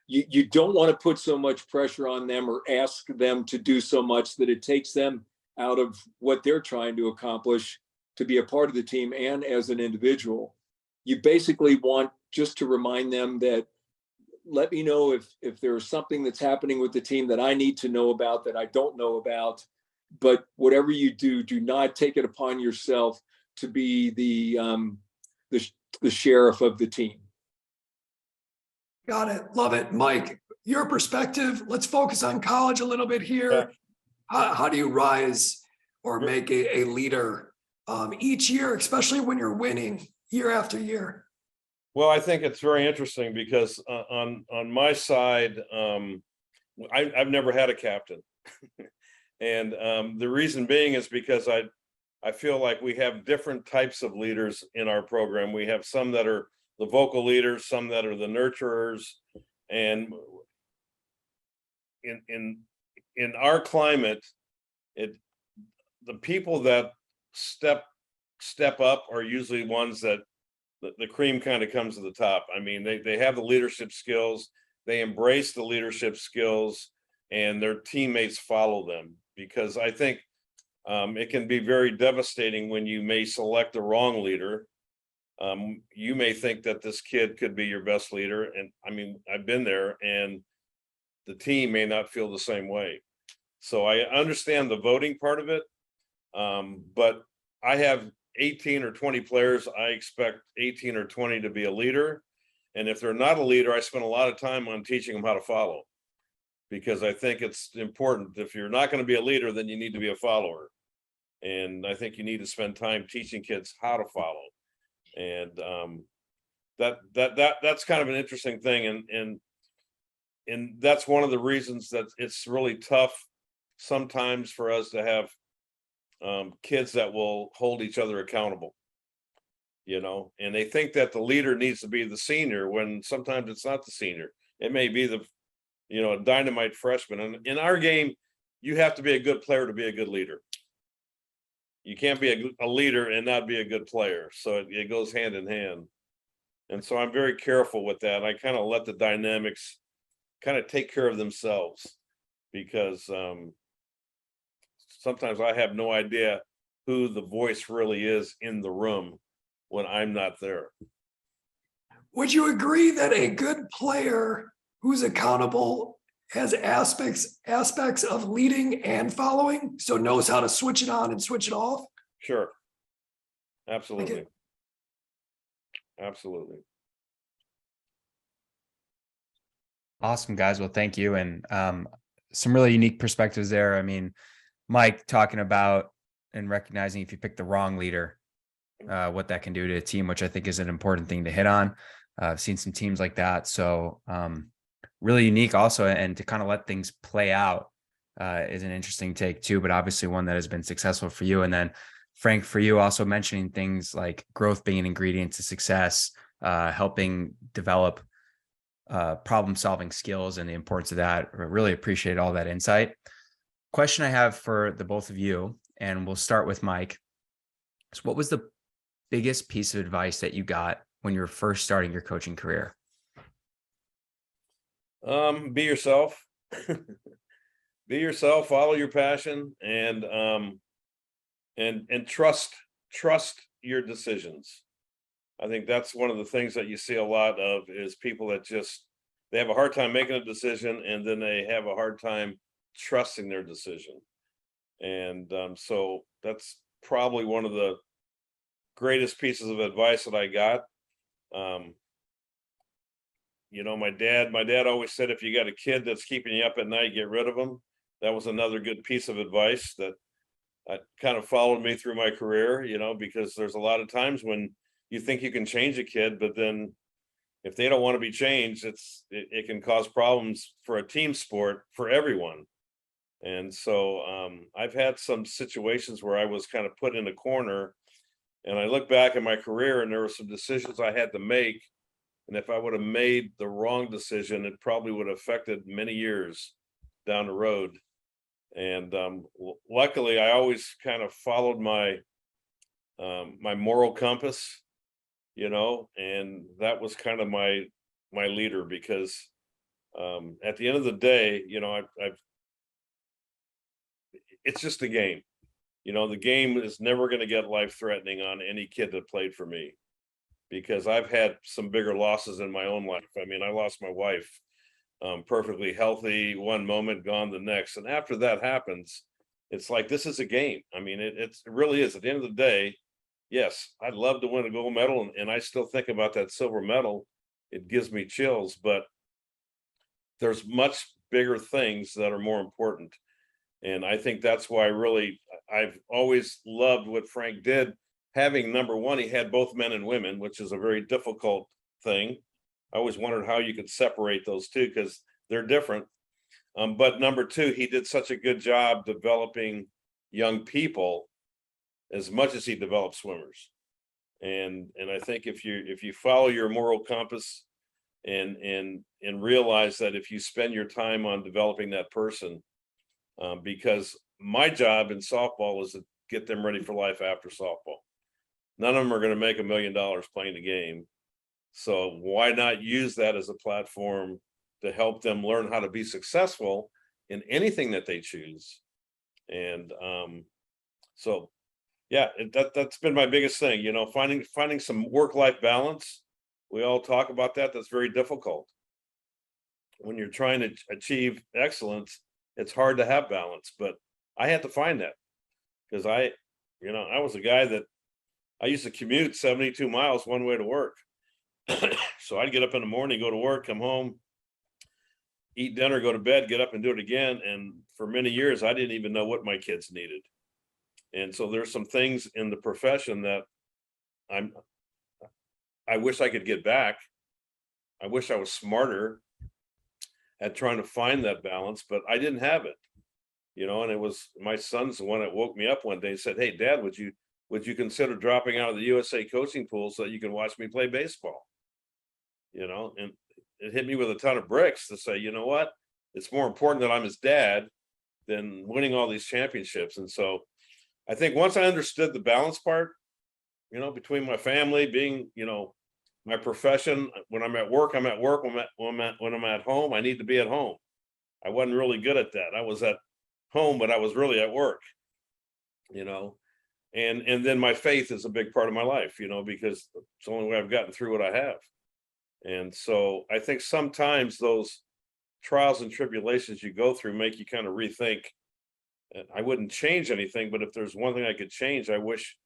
You don't want to put so much pressure on them or ask them to do so much that it takes them out of what they're trying to accomplish to be a part of the team and as an individual. You basically want just to remind them that, let me know if there's something that's happening with the team that I need to know about, that I don't know about. But whatever you do, do not take it upon yourself to be the sheriff of the team. Got it. Love it. Mike, your perspective, let's focus on college a little bit here. Yeah. How do you rise or make a leader each year, especially when you're winning year after year? Well, I think it's very interesting because on my side, I've never had a captain. And the reason being is because I feel like we have different types of leaders in our program. We have some that are the vocal leaders, some that are the nurturers, and in our climate, the people that step up are usually ones that the cream kind of comes to the top. I mean, they have the leadership skills, they embrace the leadership skills, and their teammates follow them. Because I think it can be very devastating when you may select the wrong leader. You may think that this kid could be your best leader. And I mean, I've been there, and the team may not feel the same way. So I understand the voting part of it. But I have 18 or 20 players. I expect 18 or 20 to be a leader. And if they're not a leader, I spend a lot of time on teaching them how to follow, because I think it's important. If you're not going to be a leader, then you need to be a follower. And I think you need to spend time teaching kids how to follow. And that's kind of an interesting thing. And that's one of the reasons that it's really tough sometimes for us to have kids that will hold each other accountable, and they think that the leader needs to be the senior, when sometimes it's not the senior. It may be a dynamite freshman. And in our game, you have to be a good player to be a good leader. You can't be a leader and not be a good player. So it goes hand in hand. And so I'm very careful with that. I kind of let the dynamics kind of take care of themselves, because sometimes I have no idea who the voice really is in the room when I'm not there. Would you agree that a good player who's accountable has aspects of leading and following, so knows how to switch it on and switch it off? Sure. Absolutely. Okay. Absolutely. Awesome, guys. Well, thank you. And some really unique perspectives there. I mean, Mike talking about and recognizing if you pick the wrong leader, what that can do to a team, which I think is an important thing to hit on. I've seen some teams like that. So really unique also, and to kind of let things play out is an interesting take too, but obviously one that has been successful for you. And then Frank, for you also mentioning things like growth being an ingredient to success, helping develop problem solving skills and the importance of that. I really appreciate all that insight. Question I have for the both of you, and we'll start with Mike. So what was the biggest piece of advice that you got when you were first starting your coaching career? Be yourself. Be yourself, follow your passion, and trust your decisions. I think that's one of the things that you see a lot of, is people that just, they have a hard time making a decision, and then they have a hard time trusting their decision. And so that's probably one of the greatest pieces of advice that I got. You know, my dad always said, if you got a kid that's keeping you up at night, get rid of them. That was another good piece of advice that kind of followed me through my career, you know, because there's a lot of times when you think you can change a kid, but then if they don't want to be changed, it can cause problems for a team sport for everyone. And so I've had some situations where I was kind of put in a corner, and I look back at my career and there were some decisions I had to make. And if I would have made the wrong decision, it probably would have affected many years down the road. And luckily, I always kind of followed my my moral compass, you know, and that was kind of my leader, because at the end of the day, you know, it's just a game. You know, the game is never going to get life-threatening on any kid that played for me, because I've had some bigger losses in my own life. I mean, I lost my wife, perfectly healthy one moment, gone the next. And after that happens, it's like, this is a game. I mean, it really is. At the end of the day, yes, I'd love to win a gold medal, and I still think about that silver medal. It gives me chills, but there's much bigger things that are more important. And I think that's why I've always loved what Frank did. Having, number one, he had both men and women, which is a very difficult thing. I always wondered how you could separate those two, because they're different. But number two, he did such a good job developing young people as much as he developed swimmers. And I think if you follow your moral compass and realize that if you spend your time on developing that person, because my job in softball is to get them ready for life after softball. None of them are going to make $1 million playing the game. So why not use that as a platform to help them learn how to be successful in anything that they choose? And so, yeah, that's been my biggest thing, you know, finding some work-life balance. We all talk about that. That's very difficult. When you're trying to achieve excellence, it's hard to have balance, but I had to find that, because I was a guy that I used to commute 72 miles one way to work. So I'd get up in the morning, go to work, come home, eat dinner, go to bed, get up and do it again. And for many years, I didn't even know what my kids needed. And so there's some things in the profession that I wish I could get back. I wish I was smarter at trying to find that balance, but I didn't have it, you know. And it was my son's the one that woke me up one day and said, "Hey, Dad, would you consider dropping out of the USA coaching pool so that you can watch me play baseball?" You know, and it hit me with a ton of bricks to say, you know what, it's more important that I'm his dad than winning all these championships. And so I think once I understood the balance part, you know, between my family, being, you know, my profession, when I'm at work, I'm at work. When I'm at home, I need to be at home. I wasn't really good at that. I was at home, but I was really at work, you know. And then my faith is a big part of my life, you know, because it's the only way I've gotten through what I have. And so I think sometimes those trials and tribulations you go through make you kind of rethink. I wouldn't change anything, but if there's one thing I could change, I wish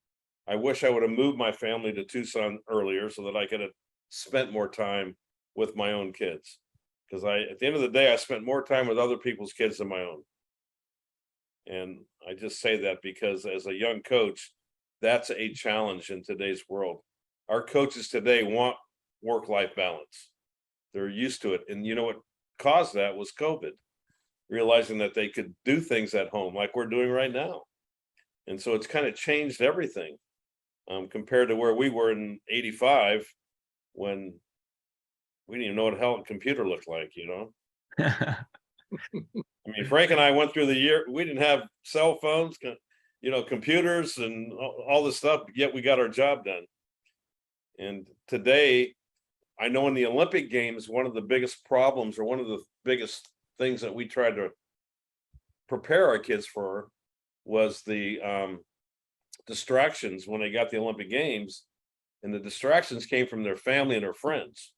I would have moved my family to Tucson earlier so that I could have spent more time with my own kids. Because at the end of the day, I spent more time with other people's kids than my own. And I just say that because as a young coach, that's a challenge in today's world. Our coaches today want work-life balance. They're used to it. And you know what caused that was COVID, realizing that they could do things at home like we're doing right now. And so it's kind of changed everything compared to where we were in '85 when we didn't even know what the hell a computer looked like, you know? I mean, Frank and I went through the year, we didn't have cell phones, you know, computers and all this stuff, yet we got our job done. And today, I know in the Olympic Games, one of the biggest problems or one of the biggest things that we tried to prepare our kids for was the distractions when they got the Olympic Games, and the distractions came from their family and their friends.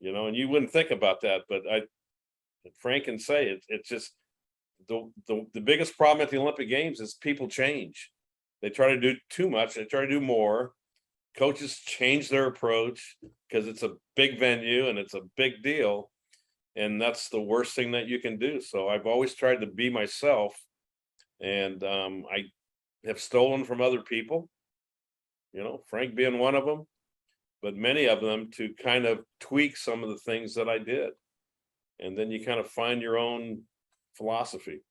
You know, and you wouldn't think about that, but Frank can say it's just the biggest problem at the Olympic Games is people change. They try to do too much, they try to do more. Coaches change their approach because it's a big venue and it's a big deal. And that's the worst thing that you can do. So I've always tried to be myself, and I have stolen from other people, you know, Frank being one of them, but many of them to kind of tweak some of the things that I did. And then you kind of find your own philosophy.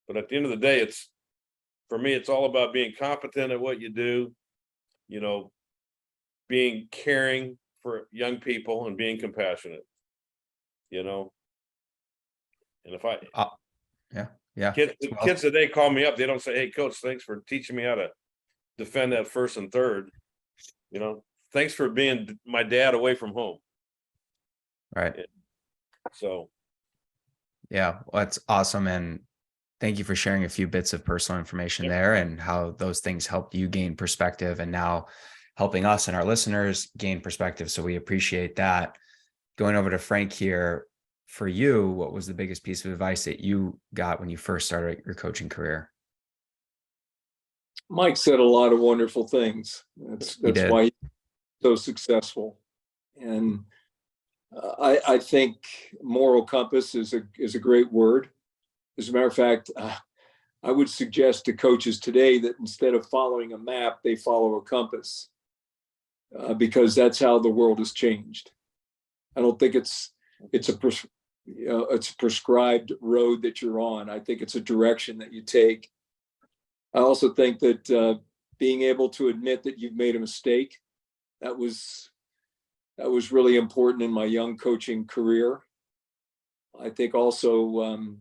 But at the end of the day, for me, it's all about being competent at what you do, you know, being caring for young people and being compassionate, you know. And if kids today call me up, they don't say, "Hey coach, thanks for teaching me how to defend that first and third, you know, thanks for being my dad away from home." Right. So yeah, well, that's awesome. And thank you for sharing a few bits of personal information there and how those things helped you gain perspective and now helping us and our listeners gain perspective. So we appreciate that. Going over to Frank here, for you, what was the biggest piece of advice that you got when you first started your coaching career? Mike said a lot of wonderful things. That's why he's so successful. And I think moral compass is a great word. As a matter of fact, I would suggest to coaches today that instead of following a map, they follow a compass, because that's how the world has changed. I don't think it's a prescribed road that you're on. I think it's a direction that you take. I also think that being able to admit that you've made a mistake, that was really important in my young coaching career. I think also,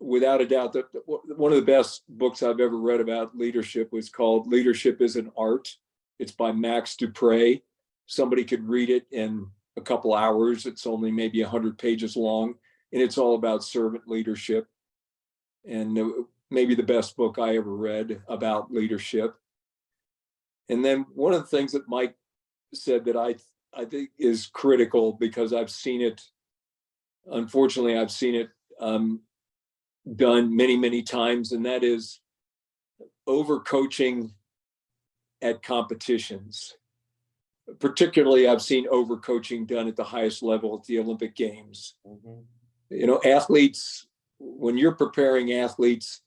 without a doubt, that one of the best books I've ever read about leadership was called Leadership is an Art. It's by Max Dupre. Somebody could read it in a couple hours. It's only maybe 100 pages long, and it's all about servant leadership. And maybe the best book I ever read about leadership. And then one of the things that Mike said that I think is critical, because I've seen it, unfortunately, I've seen it done many, many times, and that is overcoaching at competitions. Particularly, I've seen overcoaching done at the highest level at the Olympic Games. Mm-hmm. You know, athletes, when you're preparing athletes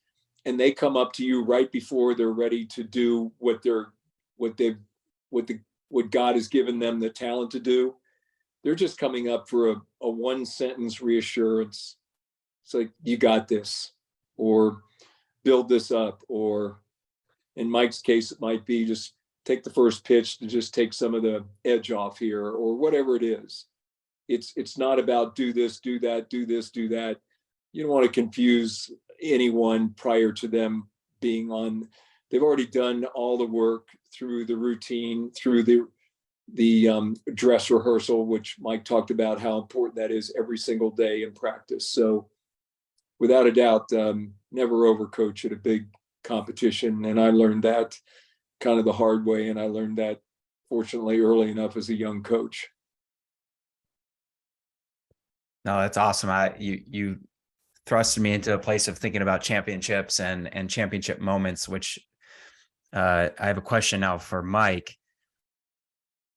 and they come up to you right before they're ready to do what God has given them the talent to do, they're just coming up for a one sentence reassurance. It's like, you got this, or build this up, or in Mike's case, it might be just take the first pitch to just take some of the edge off here, or whatever it is. It's not about do this, do that, do this, do that. You don't want to confuse anyone prior to them being on they've already done all the work through the routine, through the dress rehearsal, which Mike talked about how important that is every single day in practice. So without a doubt, never overcoach at a big competition. And I learned that kind of the hard way. And I learned that fortunately early enough as a young coach. No, that's awesome. You thrusted me into a place of thinking about championships and championship moments, which I have a question now for Mike.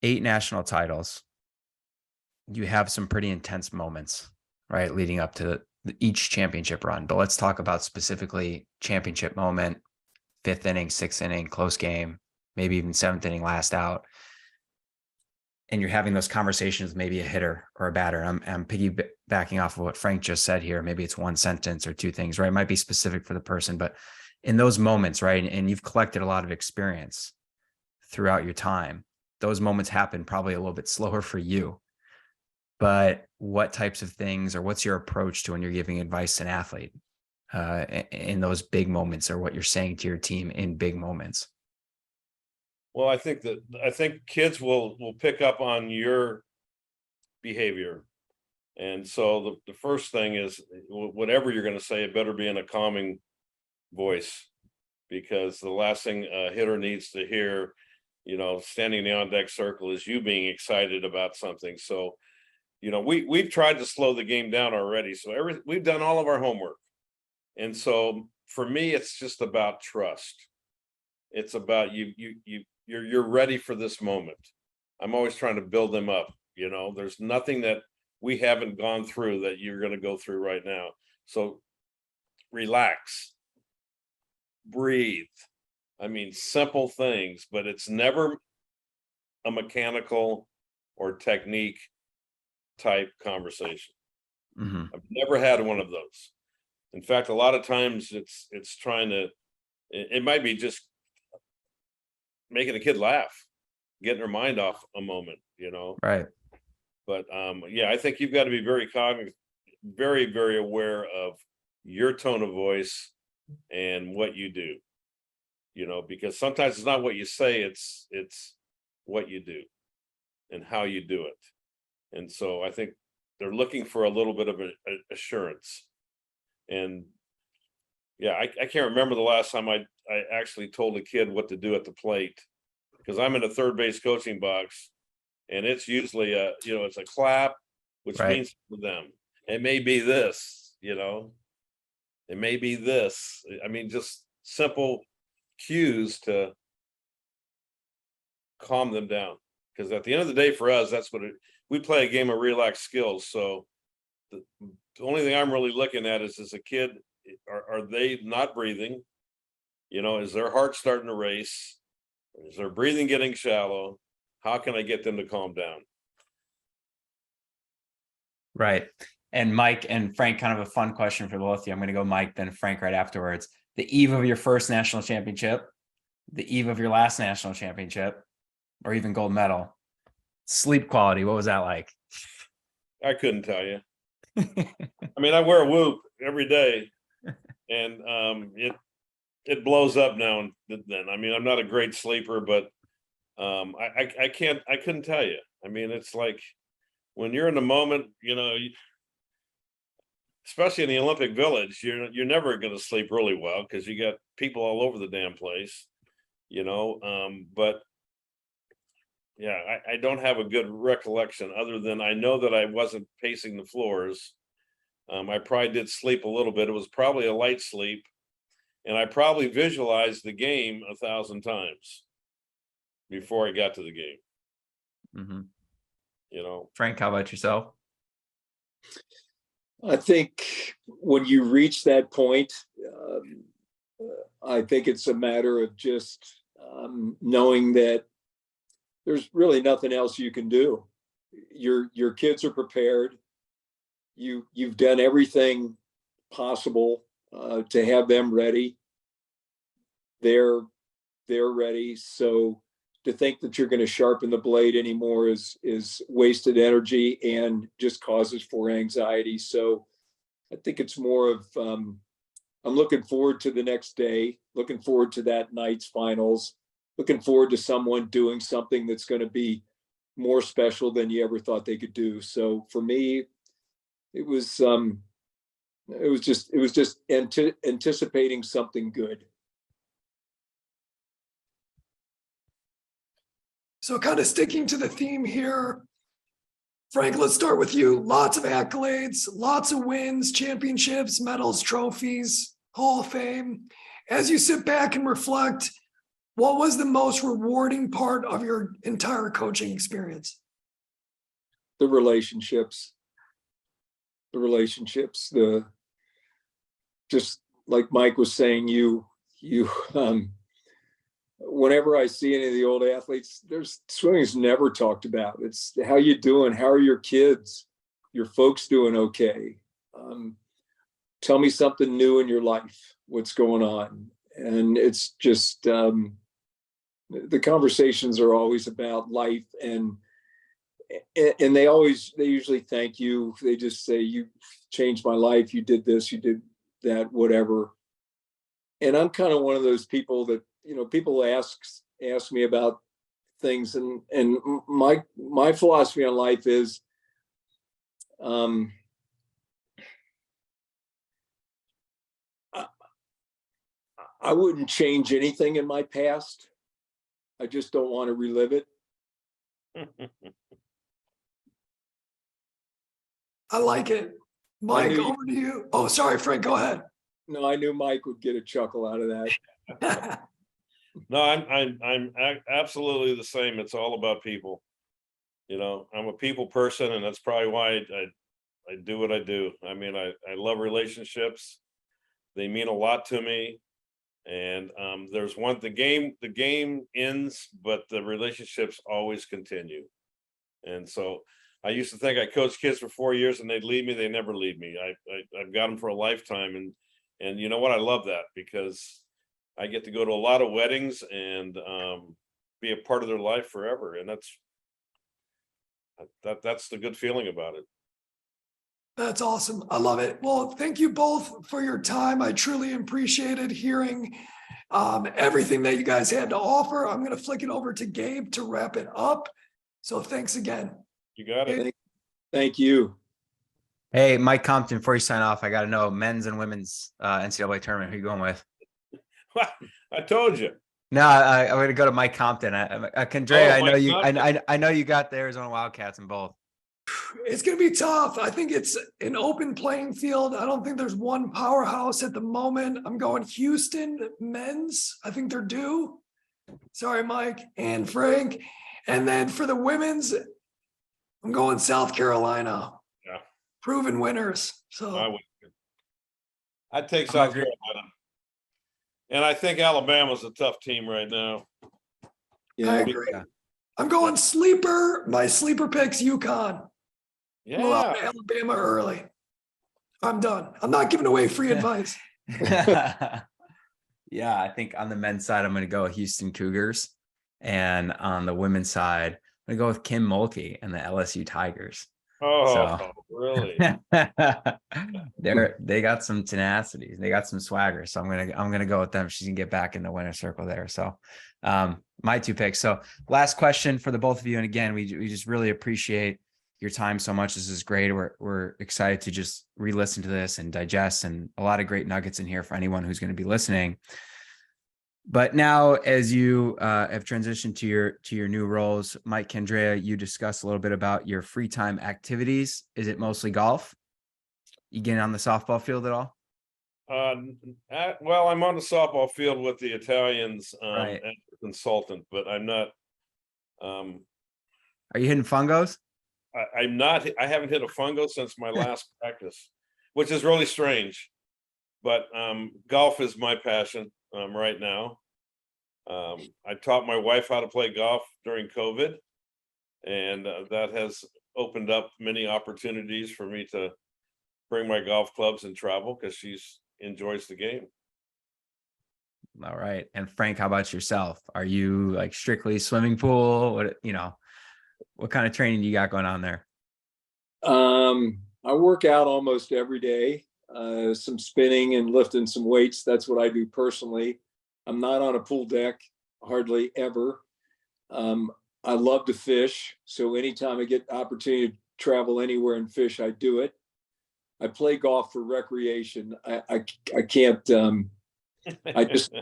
8 national titles. You have some pretty intense moments, right, leading up to each championship run. But let's talk about specifically championship moment, 5th inning, 6th inning, close game, maybe even 7th inning, last out. And you're having those conversations, maybe a hitter or a batter. I'm piggybacking off of what Frank just said here. Maybe it's one sentence or 2 things, right? It might be specific for the person, but in those moments, right? And you've collected a lot of experience throughout your time. Those moments happen probably a little bit slower for you. But what types of things, or what's your approach to when you're giving advice to an athlete in those big moments, or what you're saying to your team in big moments? Well, I think kids will pick up on your behavior. And so the first thing is, whatever you're going to say, it better be in a calming voice, because the last thing a hitter needs to hear, standing in the on deck circle, is you being excited about something. So, we've tried to slow the game down already. So we've done all of our homework. And so for me, it's just about trust. It's about you're ready for this moment. I'm always trying to build them up. There's nothing that we haven't gone through that you're going to go through right now. So relax, breathe. I mean, simple things, but it's never a mechanical or technique type conversation. Mm-hmm. I've never had one of those. In fact, a lot of times it's trying to, it might be just making a kid laugh, getting their mind off a moment, Right. But I think you've got to be very cognizant, very, very aware of your tone of voice and what you do, because sometimes it's not what you say, it's what you do and how you do it. And so I think they're looking for a little bit of assurance. And I can't remember the last time I actually told a kid what to do at the plate, because I'm in a third base coaching box, and it's usually it's a clap, which Right. means to them, it may be this, it may be this. I mean, just simple cues to calm them down. Because at the end of the day, for us, that's what we play a game of relaxed skills. So the only thing I'm really looking at is a kid, are they not breathing? Is their heart starting to race? Is their breathing getting shallow? How can I get them to calm down? Right. And Mike and Frank, kind of a fun question for both of you. I'm going to go Mike, then Frank right afterwards. The eve of your first national championship, the eve of your last national championship, or even gold medal, sleep quality, what was that like? I couldn't tell you. I mean, I wear a Whoop every day, and it blows up now and then. I mean, I'm not a great sleeper, but I couldn't tell you. I mean, it's like when you're in the moment, especially in the Olympic Village, you're never going to sleep really well because you got people all over the damn place, but yeah, I don't have a good recollection, other than I know that I wasn't pacing the floors. I probably did sleep a little bit. It was probably a light sleep, and I probably visualized the game 1,000 times before I got to the game. Mm-hmm. Frank, how about yourself? I think when you reach that point, I think it's a matter of just knowing that there's really nothing else you can do. Your kids are prepared. You've done everything possible to have them ready. They're ready. So to think that you're going to sharpen the blade anymore is wasted energy and just causes for anxiety. So I think it's more of I'm looking forward to the next day, looking forward to that night's finals, looking forward to someone doing something that's going to be more special than you ever thought they could do. So for me, it was just anticipating something good. So kind of sticking to the theme here, Frank, let's start with you. Lots of accolades, lots of wins, championships, medals, trophies, Hall of Fame. As you sit back and reflect, what was the most rewarding part of your entire coaching experience? The relationships, just like Mike was saying, whenever I see any of the old athletes, swimming's never talked about. It's how you doing? How are your kids? Your folks doing okay? Tell me something new in your life. What's going on? And it's just, the conversations are always about life, and they usually thank you. They just say, you changed my life. You did this, you did that, whatever. And I'm kind of one of those people that, people ask me about things, and my philosophy on life is, I wouldn't change anything in my past. I just don't want to relive it. I like it. Mike, over to you. Oh, sorry, Frank, go ahead. No, I knew Mike would get a chuckle out of that. No, I'm absolutely the same. It's all about people. I'm a people person, and that's probably why I do what I do. I mean, I love relationships. They mean a lot to me. And there's the game ends, but the relationships always continue. And so I used to think I coached kids for 4 years and they'd leave me. They never leave me. I've got them for a lifetime. And you know what? I love that, because I get to go to a lot of weddings and be a part of their life forever. And that's the good feeling about it. That's awesome. I love it. Well, thank you both for your time. I truly appreciated hearing everything that you guys had to offer. I'm going to flick it over to Gabe to wrap it up. So thanks again. You got it. Thank you. Hey, Mike Compton, before you sign off, I got to know men's and women's NCAA tournament. Who are you going with? I told you. No, I'm going to go to Mike Compton. Candrea, I know you got the Arizona Wildcats in both. It's going to be tough. I think it's an open playing field. I don't think there's one powerhouse at the moment. I'm going Houston men's. I think they're due. Sorry, Mike and Frank. And then for the women's, I'm going South Carolina. Yeah. Proven winners. So I'd take South Carolina. And I think Alabama's a tough team right now. Yeah, I agree. I'm going sleeper. My sleeper pick's UConn. Yeah. Well, Alabama early. I'm done. I'm not giving away free advice. Yeah, I think on the men's side, I'm going to go with Houston Cougars. And on the women's side, I'm going to go with Kim Mulkey and the LSU Tigers. Oh, really? They got some tenacity. They got some swagger. So I'm gonna go with them. She's gonna get back in the winner's circle there. So my two picks. So last question for the both of you. And again, we just really appreciate your time so much. This is great. We're excited to just re-listen to this and digest, and a lot of great nuggets in here for anyone who's going to be listening. But now, as you have transitioned to your new roles, Mike, Candrea, you discussed a little bit about your free time activities. Is it mostly golf? You getting on the softball field at all? Well, I'm on the softball field with the Italians Right. as a consultant, but I'm not. Are you hitting fungos? I'm not. I haven't hit a fungo since my last practice, which is really strange. But golf is my passion right now. I taught my wife how to play golf during COVID, and that has opened up many opportunities for me to bring my golf clubs and travel, because she enjoys the game. All right. And Frank, how about yourself? Are you like strictly swimming pool? What kind of training you got going on there? I work out almost every day. some spinning and lifting some weights. That's what I do personally. I'm not on a pool deck hardly ever. I love to fish. So anytime I get the opportunity to travel anywhere and fish, I do it. I play golf for recreation. I can't, I just,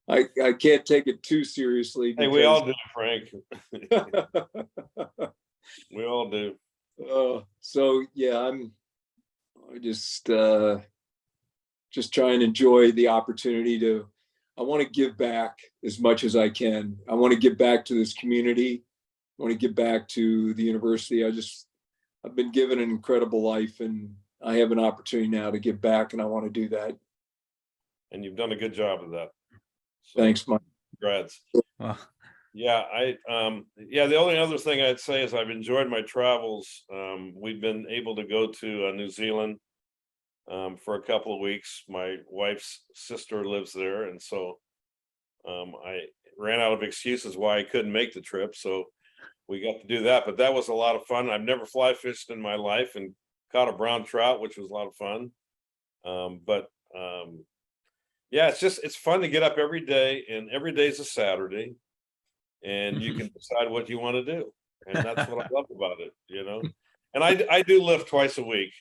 I can't take it too seriously. Hey, we all do, Frank. We all do. So yeah, I just try and enjoy the opportunity to, I want to give back as much as I can. I want to give back to this community. I want to give back to the university. I've been given an incredible life, and I have an opportunity now to give back, and I want to do that. And you've done a good job of that. So, thanks, Mike. Congrats. Well, yeah, the only other thing I'd say is I've enjoyed my travels. We've been able to go to New Zealand for a couple of weeks. My wife's sister lives there, and so I ran out of excuses why I couldn't make the trip, so we got to do that. But that was a lot of fun. I've never fly fished in my life and caught a brown trout, which was a lot of fun. Yeah, it's fun to get up every day, and every day is a Saturday, and you can decide what you want to do, and that's what I love about it, you know. And I do lift twice a week,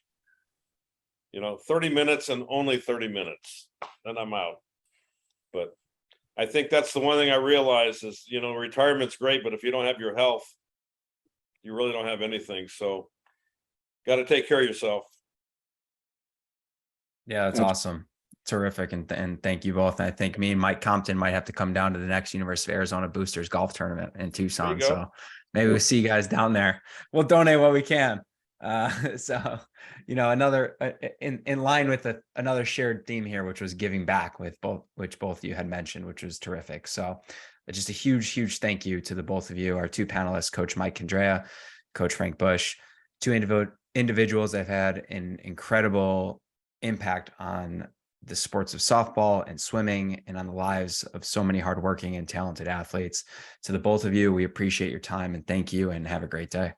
30 minutes and only 30 minutes, then I'm out. But I think that's the one thing I realize is, retirement's great, but if you don't have your health, you really don't have anything. So got to take care of yourself. yeah, that's awesome. Terrific. And thank you both. And I think me and Mike Compton might have to come down to the next University of Arizona Boosters golf tournament in Tucson. So maybe we'll see you guys down there. We'll donate what we can. Another in line with another shared theme here, which was giving back, which both of you had mentioned, which was terrific. So just a huge thank you to the both of you, our two panelists, Coach Mike Candrea, Coach Frank Busch, two individuals that have had an incredible impact on the sports of softball and swimming and on the lives of so many hardworking and talented athletes. To the both of you, we appreciate your time and thank you, and have a great day.